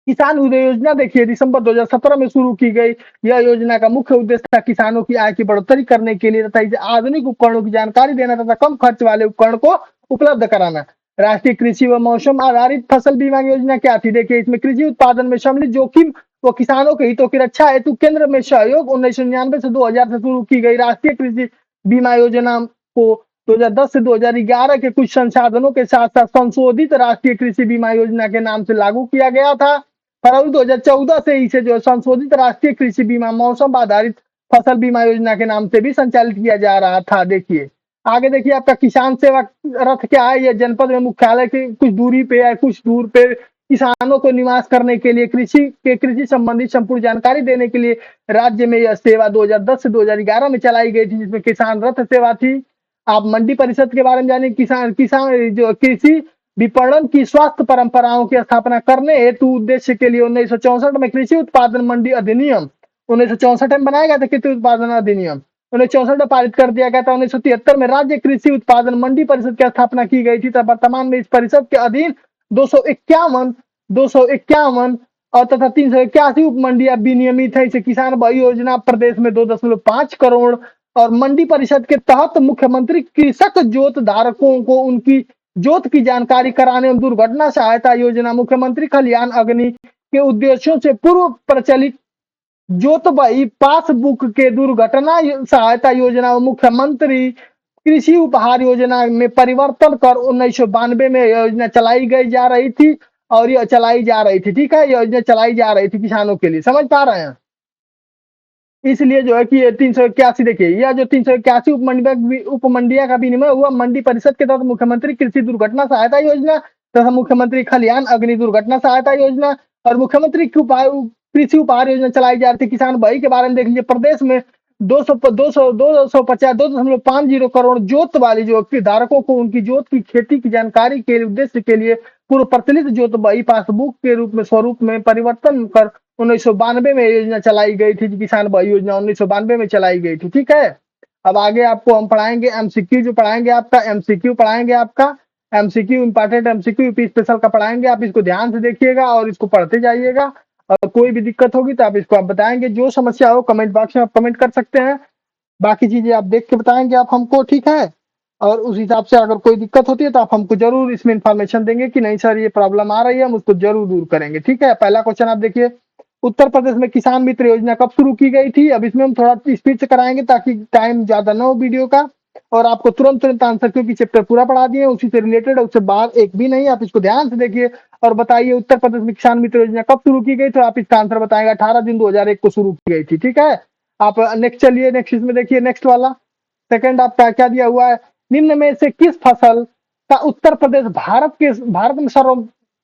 किसान उदय योजना देखिए दिसंबर 2017 में शुरू की गई। यह योजना का मुख्य उद्देश्य था किसानों की आय की बढ़ोतरी करने के लिए तथा इसे आधुनिक उपकरणों की जानकारी देना तथा कम खर्च वाले उपकरण को उपलब्ध कराना। राष्ट्रीय कृषि व मौसम आधारित फसल बीमा योजना क्या थी? देखिए इसमें कृषि उत्पादन में सम्मिलित जोखिम व किसानों के हितों की रक्षा हेतु केंद्र में सहयोग 1999 से 2000 से शुरू की गई राष्ट्रीय कृषि बीमा योजना को 2010 से 2011 के कुछ संसाधनों के साथ साथ संशोधित राष्ट्रीय कृषि बीमा योजना के नाम से लागू किया गया था। फरवरी 2014 से इसे जो संशोधित राष्ट्रीय कृषि बीमा मौसम आधारित फसल बीमा योजना के नाम से भी संचालित किया जा रहा था। देखिए आगे देखिए आपका किसान सेवा रथ क्या है? यह जनपद में मुख्यालय के कुछ दूरी पे या कुछ दूर पे किसानों को निवास करने के लिए कृषि संबंधी संपूर्ण जानकारी देने के लिए राज्य में यह सेवा 2010 से 2011 में चलाई गई थी, जिसमें किसान रथ सेवा थी। आप मंडी परिषद के बारे में जानिए। किसान जो कृषि विपणन की स्वास्थ्य परंपराओं की स्थापना करने हेतु उद्देश्य के लिए 1964 में कृषि उत्पादन मंडी अधिनियम 1964 में बनाया गया था। कृषि उत्पादन अधिनियम 1964 में पारित कर दिया गया था। 1973 में राज्य कृषि उत्पादन मंडी परिषद की स्थापना की गई थी। तब वर्तमान में इस परिषद के अधीन 251 और तथा 381 उप मंडियां विनियमित है। इसे किसान भाई योजना प्रदेश में 2.5 करोड़ और मंडी परिषद के तहत मुख्यमंत्री कृषक जोत धारकों को उनकी जोत की जानकारी कराने एवं दुर्घटना सहायता योजना, मुख्यमंत्री खलियान अग्नि के उद्देश्यों से पूर्व प्रचलित जोतबई पासबुक के दुर्घटना सहायता योजना व मुख्यमंत्री कृषि उपहार योजना में परिवर्तन कर 1992 में योजना चलाई जा रही थी और यह चलाई जा रही थी। ठीक है, योजना चलाई जा रही थी किसानों के लिए, समझ पा रहे हैं। इसलिए जो है कि ये 381 देखिए यह जो 381 उपमंडिया का विनिमय हुआ मंडी परिषद के तहत मुख्यमंत्री कृषि दुर्घटना सहायता योजना तथा मुख्यमंत्री खलियान अग्नि दुर्घटना सहायता योजना और मुख्यमंत्री कृषि उपहार योजना चलाई जा रही थी। किसान भाई के बारे में देख लीजिए। प्रदेश में 250 जोत वाली जो कि धारकों को उनकी जोत की खेती की जानकारी के उद्देश्य के लिए पूर्व प्रचलित जोत बही पासबुक के रूप में स्वरूप में परिवर्तन कर 1992 में योजना चलाई गई थी। किसान बही योजना 1992 में चलाई गई थी। ठीक है, अब आगे आपको हम पढ़ाएंगे एमसीक्यू, जो पढ़ाएंगे आपका एमसीक्यू पढ़ाएंगे आपका MCQ, important MCQ UP special का पढ़ाएंगे। आप इसको ध्यान से देखिएगा और इसको पढ़ते जाइएगा, और कोई भी दिक्कत होगी तो आप इसको आप बताएंगे। जो समस्या हो कमेंट बॉक्स में आप कमेंट कर सकते हैं, बाकी चीजें आप देख के बताएंगे आप हमको। ठीक है, और उस हिसाब से अगर कोई दिक्कत होती है तो आप हमको जरूर इसमें इंफॉर्मेशन देंगे कि नहीं सर ये प्रॉब्लम आ रही है, हम उसको जरूर दूर करेंगे। ठीक है, पहला क्वेश्चन आप देखिए, उत्तर प्रदेश में किसान मित्र योजना कब शुरू की गई थी? अब इसमें हम थोड़ा स्पीड से कराएंगे ताकि टाइम ज्यादा ना हो वीडियो का, और आपको तुरंत तुरंत आंसर, क्योंकि चैप्टर पूरा पढ़ा दिए, उसी से रिलेटेड है, उससे बाहर एक भी नहीं। आप इसको ध्यान से देखिए और बताइए उत्तर प्रदेश में किसान मित्र योजना कब शुरू की गई? तो आप इसका आंसर बताएंगे 18 जून 2001 को शुरू की गई थी। ठीक है, आप नेक्स्ट चलिए, नेक्स्ट इसमें देखिए, नेक्स्ट वाला सेकंड आपका क्या दिया हुआ है, निम्न में से किस फसल का उत्तर प्रदेश भारत में सर्व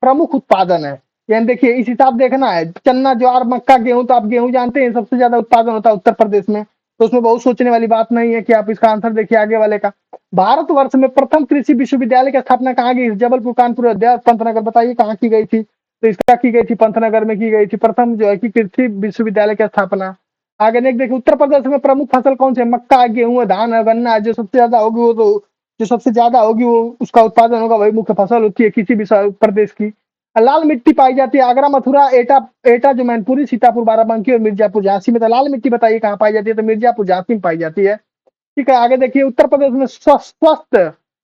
प्रमुख उत्पादन है? यानी देखिए इस हिसाब देखना है, चन्ना ज्वार मक्का गेहूं, तो आप गेहूं जानते हैं सबसे ज्यादा उत्पादन होता है उत्तर प्रदेश में, तो उसमें बहुत सोचने वाली बात नहीं है कि आप इसका आंसर देखिए आगे वाले का। भारतवर्ष में प्रथम कृषि विश्वविद्यालय की स्थापना कहाँ की? जबलपुर, कानपुर, अयोध्या, पंतनगर, बताइए कहाँ की गई थी? तो इसका की गई थी पंतनगर में की गई थी प्रथम जो है कि कृषि विश्वविद्यालय की स्थापना। आगे नेक्स्ट देखिए, उत्तर प्रदेश में प्रमुख फसल कौन सी है? मक्का, गेहूं, धान है, गन्ना है। जो सबसे ज्यादा होगी वो तो जो सबसे ज्यादा होगी वो उसका उत्पादन होगा, वही मुख्य फसल होती है किसी भी प्रदेश की। लाल मिट्टी पाई जाती है आगरा, मथुरा, एटा एटा जो मैनपुरी, सीतापुर, बाराबंकी और मिर्जापुर, झांसी में। तो लाल मिट्टी बताइए कहाँ पाई जाती है? तो मिर्जापुर, झांसी में पाई जाती है। ठीक है, आगे देखिए, उत्तर प्रदेश में स्वस्थ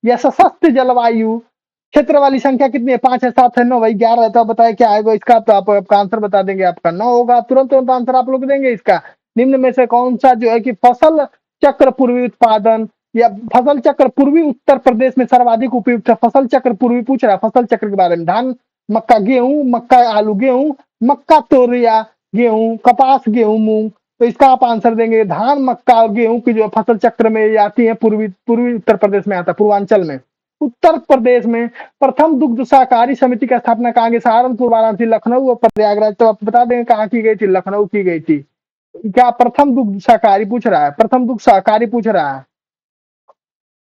या सशक्त जलवायु क्षेत्र वाली संख्या कितनी है? 5 है, 7 है, 9, वही 11 है। तो आप बताइए क्या आएगा इसका? तो आप आपका आंसर बता देंगे, आपका 9 होगा। तुरंत तुरंत आंसर आप लोग देंगे इसका। निम्न में से कौन सा जो है कि फसल चक्र पूर्वी उत्पादन या फसल चक्र पूर्वी उत्तर प्रदेश में सर्वाधिक उपयुक्त है? फसल चक्र पूर्वी पूछ रहा है, फसल चक्र के बारे में। धान, मक्का, गेहूं, मक्का, आलू, गेहूं, मक्का, तोरिया, गेहूं, कपास, गेहूं, मूंग। तो इसका आप आंसर देंगे धान, मक्का और गेहूं की जो फसल चक्र में आती है, पूर्वी पूर्वी उत्तर प्रदेश में आता है, पूर्वांचल में। उत्तर प्रदेश में प्रथम दुग्ध सहकारी समिति की स्थापना कहाँ की? सहारनपुर, वाराणसी, लखनऊ और प्रयागराज। तो आप बता देंगे कहाँ की गई थी? लखनऊ की गई थी। क्या प्रथम दुग्ध सहकारी पूछ रहा है? प्रथम दुग्ध सहकारी पूछ रहा है।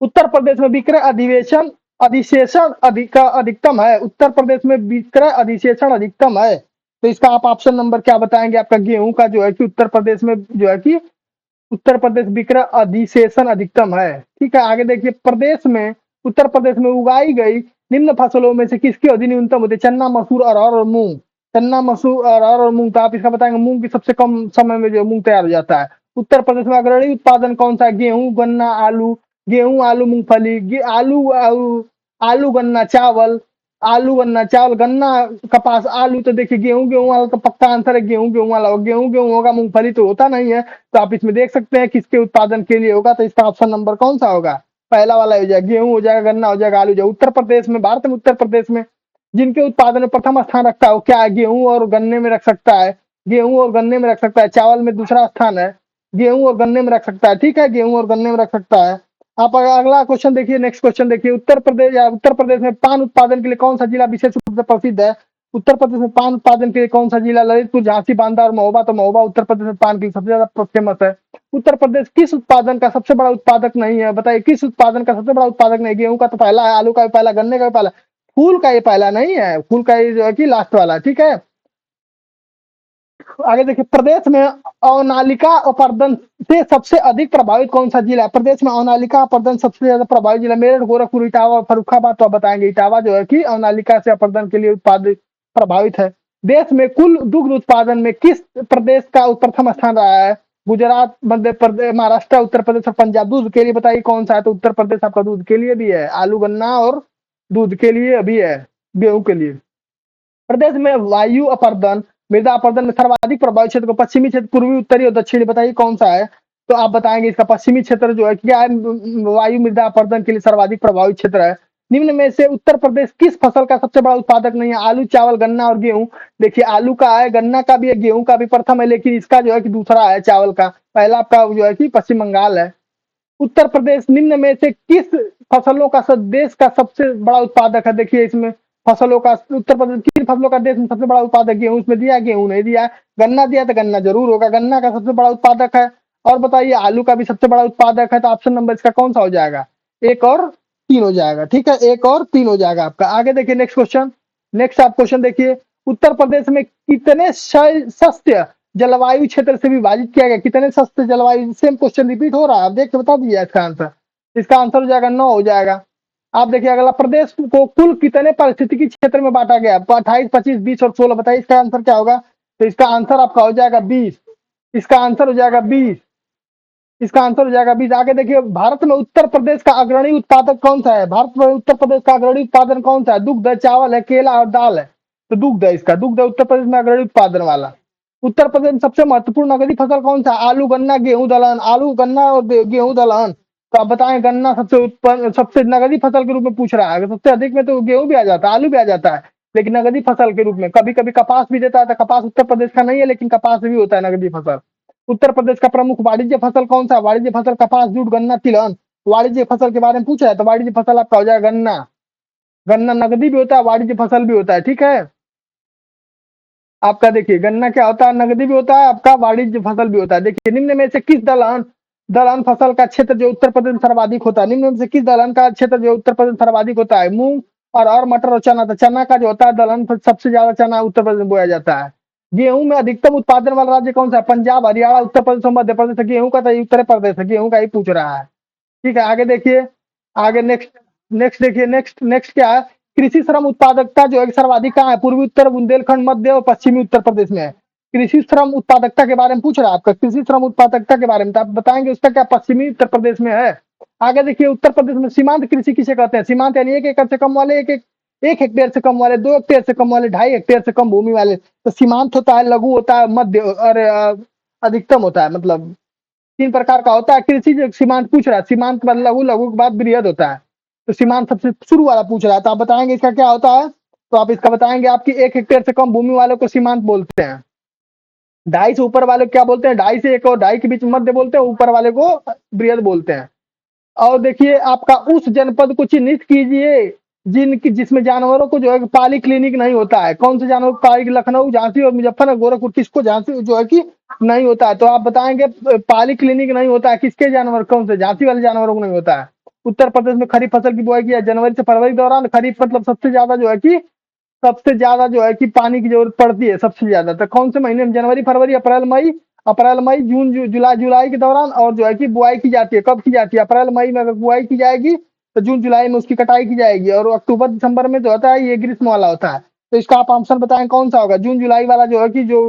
उत्तर प्रदेश में विक्रय अधिवेशन अधिशेषण अधिकतम है? उत्तर प्रदेश में विक्रय अधिशेषण अधिकतम है, तो इसका आप ऑप्शन नंबर क्या बताएंगे? आपका गेहूं का जो है कि उत्तर प्रदेश में जो है कि उत्तर प्रदेश विक्रय अधिशेषण अधिकतम है। ठीक है, आगे देखिए, प्रदेश में उत्तर प्रदेश में उगाई गई निम्न फसलों में से किसकी अवधि न्यूनतम होती है? चन्ना, मसूर, अरहर और मूंग। चन्ना, मसूर, अरहर और मूंग। तो आप इसका बताएंगे मूंग की सबसे कम समय में जो मूंग तैयार हो जाता है। उत्तर प्रदेश में अग्रणी उत्पादन कौन सा है? गेहूं, गन्ना, आलू, गेहूं, आलू, मूंगफली, आलू, आलू, गन्ना, चावल, आलू, गन्ना, चावल, गन्ना, कपास, आलू। तो देखिए गेहूं गेहूं वाला तो पक्का आंसर है, गेहूं गेहूं वाला। गेहूं गेहूं होगा, मूंगफली तो होता नहीं है। तो आप इसमें देख सकते हैं किसके उत्पादन के लिए होगा। तो इसका ऑप्शन नंबर कौन सा होगा? पहला वाला हो जाएगा, गेहूं हो जाएगा, गन्ना हो जाएगा, आलू हो जाएगा। उत्तर प्रदेश में, भारत में उत्तर प्रदेश में जिनके उत्पादन में प्रथम स्थान रखता है वो क्या है? गेहूं और गन्ने में रख सकता है, गेहूं और गन्ने में रख सकता है। चावल में दूसरा स्थान है, गेहूं और गन्ने में रख सकता है। ठीक है, गेहूं और गन्ने में रख सकता है। आप अगला क्वेश्चन देखिए, नेक्स्ट क्वेश्चन देखिए, उत्तर प्रदेश में पान उत्पादन के लिए कौन सा जिला विशेष रूप से प्रसिद्ध है? उत्तर प्रदेश में पान उत्पादन के लिए कौन सा जिला? ललितपुर, झांसी, बांदा और महोबा। तो महोबा उत्तर प्रदेश में पान के लिए सबसे ज्यादा फेमस है। उत्तर प्रदेश किस उत्पादन का सबसे बड़ा उत्पादक नहीं है? बताइए किस उत्पादन का सबसे बड़ा उत्पादक नहीं? गेहूं का तो पहला है, आलू का भी पहला, गन्ने का भी पहला, फूल का ये पहला नहीं है, फूल का ये जो है कि लास्ट वाला। ठीक है, आगे देखिए, प्रदेश में अवनालिका अपर्दन से सबसे अधिक प्रभावित कौन सा जिला है? प्रदेश में अवनालिका अपर्दन सबसे ज्यादा प्रभावित जिला मेरठ, गोरखपुर, इटावा, फरुखाबाद। तो आप बताएंगे इटावा जो है कि अवनालिका से अपर्दन के लिए उत्पादित प्रभावित है। देश में कुल दुग्ध उत्पादन में किस प्रदेश का प्रथम स्थान रहा है? गुजरात, मध्य प्रदेश, महाराष्ट्र, उत्तर प्रदेश और पंजाब। दूध के लिए बताइए कौन सा है? तो उत्तर प्रदेश आपका दूध के लिए भी है, आलू, गन्ना और दूध के लिए अभी है, गेहूं के लिए। प्रदेश में वायु अपर्दन, मृदा अपर्दन में सर्वाधिक प्रभावित क्षेत्र को पश्चिमी क्षेत्र, पूर्वी, उत्तरी और दक्षिणी बताइए कौन सा है? तो आप बताएंगे इसका पश्चिमी क्षेत्र जो है क्या है? वायु मृदा अपर्दन के लिए सर्वाधिक प्रभावित क्षेत्र है। निम्न में से उत्तर प्रदेश किस फसल का सबसे बड़ा उत्पादक नहीं है? आलू, चावल, गन्ना और गेहूं। देखिए आलू का है, गन्ना का भी है, गेहूं का भी प्रथम है, लेकिन इसका जो है कि दूसरा है चावल का। पहला आपका जो है कि पश्चिम बंगाल है। उत्तर प्रदेश निम्न में से किस फसलों का देश का सबसे बड़ा उत्पादक है? देखिए इसमें फसलों का उत्तर प्रदेश किन फसलों का देश में सबसे बड़ा उत्पादक? गेहूं इसमें दिया, गेहूं नहीं दिया। गन्ना दिया तो गन्ना जरूर होगा, गन्ना का सबसे बड़ा उत्पादक है। और बताइए आलू का भी सबसे बड़ा उत्पादक है, तो ऑप्शन नंबर इसका कौन सा हो जाएगा? एक और तीन हो जाएगा। ठीक है, एक और तीन हो जाएगा आपका। आगे देखिए नेक्स्ट क्वेश्चन। नेक्स्ट आप क्वेश्चन देखिए, उत्तर प्रदेश में कितने सस्ते जलवायु क्षेत्र से विभाजित किया गया? कितने सस्ते जलवायु, सेम क्वेश्चन रिपीट हो रहा है, आप देख के बता दीजिए इसका आंसर। इसका आंसर हो जाएगा 9 हो जाएगा। आप देखिए अगला, प्रदेश को कुल कितने पारिस्थितिकी क्षेत्र में बांटा गया? 28, 25, 20 और 16, बताइए इसका आंसर क्या होगा? तो इसका आंसर आपका हो जाएगा 20। इसका आंसर हो जाएगा 20। इसका आंसर हो जाएगा 20। आगे देखिए, भारत में उत्तर प्रदेश का अग्रणी उत्पादक कौन सा है? भारत में उत्तर प्रदेश का अग्रणी उत्पादन कौन सा है? दुग्ध है, चावल है, केला और दाल है? तो दुग्ध है इसका, दुग्ध है उत्तर प्रदेश में अग्रणी उत्पादन वाला। उत्तर प्रदेश में सबसे महत्वपूर्ण नगदी फसल कौन सा? आलू, गन्ना, गेहूं, दलहन। आलू, गन्ना और गेहूं, दलहन। तो आप बताएं, गन्ना सबसे उत्पन्न, सबसे नगदी फसल के रूप में पूछ रहा है। सबसे अधिक में तो गेहूं भी आ जाता है, आलू भी आ जाता है, लेकिन नगदी फसल के रूप में कभी कभी कपास भी देता है। तो कपास उत्तर प्रदेश का नहीं है, लेकिन कपास भी होता है नगदी फसल। उत्तर प्रदेश का प्रमुख वाणिज्य फसल कौन सा? वाणिज्य फसल कपास, जूट, गन्ना, तिलहन। वाणिज्य फसल के बारे में पूछा है, तो वाणिज्य फसल आपका हो जाएगा गन्ना। गन्ना नगदी भी होता है, वाणिज्य फसल भी होता है। ठीक है, आपका देखिए गन्ना क्या होता है? नगदी भी होता है आपका, वाणिज्य फसल भी होता है। देखिए, निम्न में से किस दलहन दलहन फसल का क्षेत्र जो उत्तर प्रदेश में सर्वाधिक होता है? निम्न में से किस दलहन का क्षेत्र जो उत्तर प्रदेश में सर्वाधिक होता है? मूंग और मटर और चना। तो चना का जो होता है दलहन, सबसे ज्यादा चना उत्तर प्रदेश में बोया जाता है। गेहूं में अधिकतम उत्पादन वाला राज्य कौन सा है? पंजाब, हरियाणा, उत्तर प्रदेश और मध्य प्रदेश। गेहूं का तो उत्तर प्रदेश है, गेहूं का ही पूछ रहा है। ठीक है, आगे देखिए। आगे नेक्स्ट नेक्स्ट देखिए, नेक्स्ट नेक्स्ट क्या है? कृषि श्रम उत्पादकता जो है सर्वाधिक कहाँ है? पूर्वी उत्तर बुंदेलखंड, मध्य और पश्चिमी उत्तर प्रदेश में है। कृषि श्रम उत्पादकता के बारे में पूछ रहा है आपका, कृषि श्रम उत्पादकता के बारे में, तो आप बताएंगे उसका क्या? पश्चिमी उत्तर प्रदेश में है। आगे देखिए, उत्तर प्रदेश में सीमांत कृषि किसे कहते हैं? सीमांत यानी 1 एकड़ से कम वाले, एक हेक्टेयर से कम वाले, 2 हेक्टेयर से कम वाले, 2.5 हेक्टेयर से कम भूमि वाले। तो सीमांत होता है, लघु होता है, मध्य और अधिकतम होता है। मतलब तीन प्रकार का होता है कृषि। जो सीमांत पूछ रहा है, सीमांत के बाद लघु, लघु के बाद बृहद होता है। तो सीमांत सबसे शुरू वाला पूछ रहा है, तो आप बताएंगे इसका क्या होता है? तो आप इसका बताएंगे, आपकी 1 हेक्टेयर से कम भूमि वालों को सीमांत बोलते हैं। 2.5 से ऊपर वाले को क्या बोलते हैं? 2.5 से 1 और 2.5 के बीच मध्य बोलते हैं, ऊपर वाले को बृहद बोलते हैं। और देखिए, आपका उस जनपद को चिन्हित कीजिए जिनकी जिसमें जानवरों को जो है पाली क्लिनिक नहीं होता है। कौन से जानवर पाली? लखनऊ, झांसी और मुजफ्फरनगर, गोरखपुर। किसको? झांसी जो है कि नहीं होता है। तो आप बताएंगे पाली क्लिनिक नहीं होता है किसके जानवर? कौन से? झांसी वाले जानवरों को नहीं होता है। उत्तर प्रदेश में खरीफ फसल की बुआई की है जनवरी से फरवरी के दौरान। खरीफ मतलब सबसे ज्यादा जो है कि, सबसे ज्यादा जो है कि पानी की जरूरत पड़ती है सबसे ज्यादा। तो कौन से महीने में? जनवरी, फरवरी, अप्रैल, मई। अप्रैल, मई, जून, जुलाई, जुलाई के दौरान। और जो है कि बुआई की जाती है, कब की जाती है? अप्रैल मई में अगर बुआई की जाएगी, तो जून जुलाई में उसकी कटाई की जाएगी। और अक्टूबर दिसंबर में जो होता है ये ग्रीष्म वाला होता है। तो इसका आप ऑप्शन बताएं कौन सा होगा? जून जुलाई वाला जो है कि जो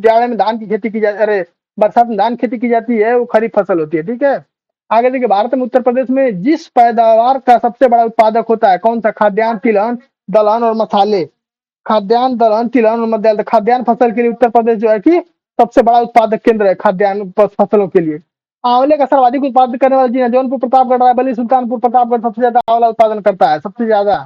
जाड़े में धान की खेती की जाती, अरे बरसात में धान खेती की जाती है, वो खरीफ फसल होती है। ठीक है, आगे देखिए, भारत में उत्तर प्रदेश में जिस पैदावार का सबसे बड़ा उत्पादक होता है कौन सा? खाद्यान्न, तिलहन, दलहन और मसाले। खाद्यान्न, दलहन, तिलहन और मध्य। खाद्यान्न फसल के लिए उत्तर प्रदेश जो है कि सबसे बड़ा उत्पादक केंद्र है खाद्यान्न फसलों के लिए। आंवले का सर्वाधिक उत्पादन करने वाला जिला जौनपुर, प्रतापगढ़, रायबरेली, सुल्तानपुर, प्रतापगढ़ सबसे ज्यादा आंवला उत्पादन करता है, सबसे ज्यादा।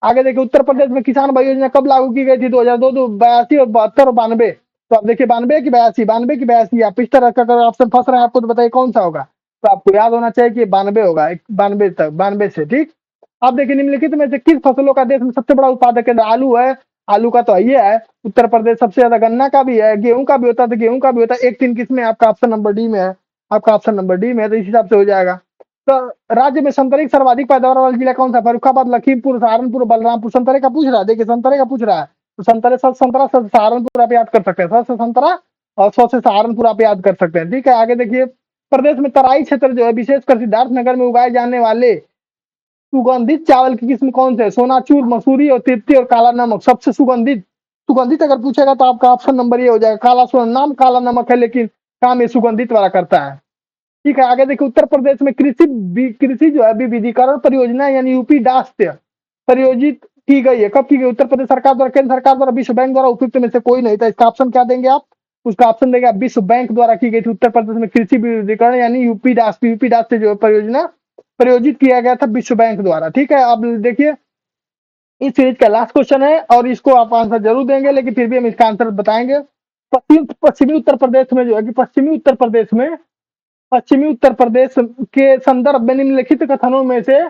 आगे देखिए, उत्तर प्रदेश में किसान भाई योजना कब लागू की गई थी? 2002, 82 और 72 और 92। तो आप देखिए 92 की 82, 92 की 82। आप इस तरह का अगर ऑप्शन फंस रहे हैं आपको, तो बताइए कौन सा होगा? तो आपको याद होना चाहिए कि 92 होगा, 92 तक, 92 से। ठीक, आप देखिए, निम्नलिखित में से किस फसलों का देश में सबसे बड़ा उत्पादक केंद्र? आलू है, आलू का तो ये है उत्तर प्रदेश सबसे ज्यादा। गन्ना का भी है, गेहूं का भी होता है, तो गेहूं का भी होता है। एक तीन किस्में आपका ऑप्शन नंबर डी में है, आपका ऑप्शन नंबर डी में है, तो इस हिसाब से हो जाएगा। तो राज्य में संतरे की सर्वाधिक पैदावार वाला जिला कौन सा? फर्रुखाबाद, लखीमपुर, सहारनपुर, बलरामपुर। संतरे का पूछ रहा है, देखिए संतरे का पूछ रहा है। तो संतरे संतरा सहारनपुर आप याद कर सकते हैं, से संतरा और 100 से सहारनपुर आप याद कर सकते हैं। ठीक है, आगे देखिए, प्रदेश में तराई क्षेत्र जो है विशेषकर सिद्धार्थनगर में उगाए जाने वाले सुगंधित चावल की किस्म कौन से? सोनाचूर, मसूरी और तिरती और काला नमक। सबसे सुगंधित, सुगंधित अगर पूछेगा तो आपका ऑप्शन नंबर ये हो जाएगा, काला सोना। नाम काला नमक है, लेकिन काम ये सुगंधित वाला करता है। ठीक है, आगे देखिए, उत्तर प्रदेश में कृषि जो है विविधीकरण परियोजना यानी यूपी डास्ट परियोजित की गई है। कब की गई? उत्तर प्रदेश सरकार द्वारा, केंद्र सरकार द्वारा, विश्व बैंक द्वारा। उपयुक्त में से कोई नहीं था। इसका ऑप्शन क्या देंगे आप? उसका ऑप्शन देंगे आप विश्व बैंक द्वारा की गई थी उत्तर प्रदेश में कृषि विविधीकरण यानी यूपी डास्ट। यूपी डास्ट से जो परियोजना प्रायोजित किया गया था विश्व बैंक द्वारा। ठीक है, अब देखिए, इस सीरीज का लास्ट क्वेश्चन है और इसको आप आंसर जरूर देंगे, लेकिन फिर भी हम इसका आंसर बताएंगे। पश्चिमी उत्तर प्रदेश में जो है कि पश्चिमी उत्तर प्रदेश के संदर्भ में निम्नलिखित कथनों में से,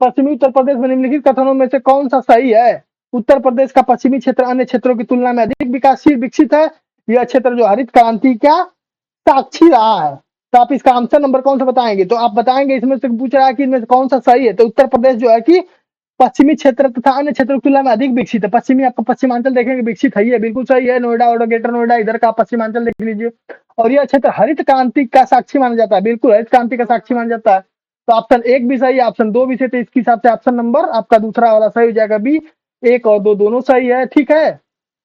पश्चिमी उत्तर प्रदेश में निम्नलिखित कथनों में से कौन सा सही है? उत्तर प्रदेश का पश्चिमी क्षेत्र अन्य क्षेत्रों की तुलना में अधिक विकासशील विकसित है। यह क्षेत्र जो हरित क्रांति का साक्षी रहा है। तो आप इसका आंसर नंबर कौन सा बताएंगे? तो आप बताएंगे, इसमें से पूछ रहा है कि इनमें से कौन सा सही है। तो उत्तर प्रदेश जो है कि पश्चिमी क्षेत्र तथा अन्य क्षेत्रों की तुलना में अधिक विकसित है। पश्चिमी, आपका पश्चिमांचल देखेंगे विकसित है, बिल्कुल सही है। नोएडा और ग्रेटर नोएडा, इधर का पश्चिमांचल देख लीजिए। और यह क्षेत्र हरित क्रांति का साक्षी माना जाता है, बिल्कुल हरित क्रांति का साक्षी माना जाता है। तो ऑप्शन 1 भी सही है, ऑप्शन 2 भी सही। तो इसके हिसाब से ऑप्शन नंबर आपका दूसरा वाला सही हो जाएगा बी। 1 और 2 दोनों सही है, ठीक है।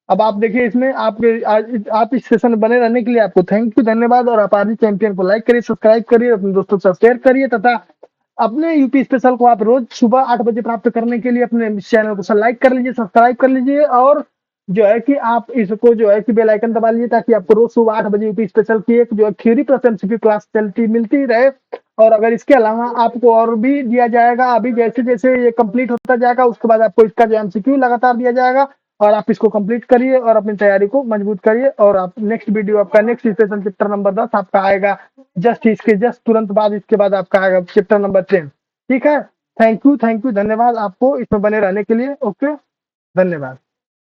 अब आप देखिए इसमें आपके आप इस सेशन में बने रहने के लिए आपको थैंक यू, धन्यवाद। और आप आदि चैंपियन को लाइक करिए, सब्सक्राइब करिए, अपने दोस्तों के साथ शेयर करिए, तथा अपने यूपी स्पेशल को आप रोज सुबह 8 बजे प्राप्त करने के लिए अपने चैनल को लाइक कर लीजिए, सब्सक्राइब कर लीजिए। और जो है कि आप इसको जो है कि बेल आइकन दबा लीजिए, ताकि आपको रोज सुबह 8 बजे यूपी स्पेशल की एक जो है थ्योरी प्लस एमसीक्यू क्लास चलती मिलती रहे। और अगर इसके अलावा आपको और भी दिया जाएगा, अभी जैसे जैसे ये कंप्लीट होता जाएगा उसके बाद आपको इसका जो एमसीक्यू लगातार दिया जाएगा। और आप इसको कंप्लीट करिए और अपनी तैयारी को मजबूत करिए। और आप नेक्स्ट वीडियो, आपका नेक्स्ट स्पेशल चैप्टर नंबर 10 आपका आएगा जस्ट तुरंत बाद, इसके बाद आपका आएगा चैप्टर नंबर 10, ठीक है। थैंक यू, धन्यवाद आपको इसमें बने रहने के लिए। ओके, धन्यवाद।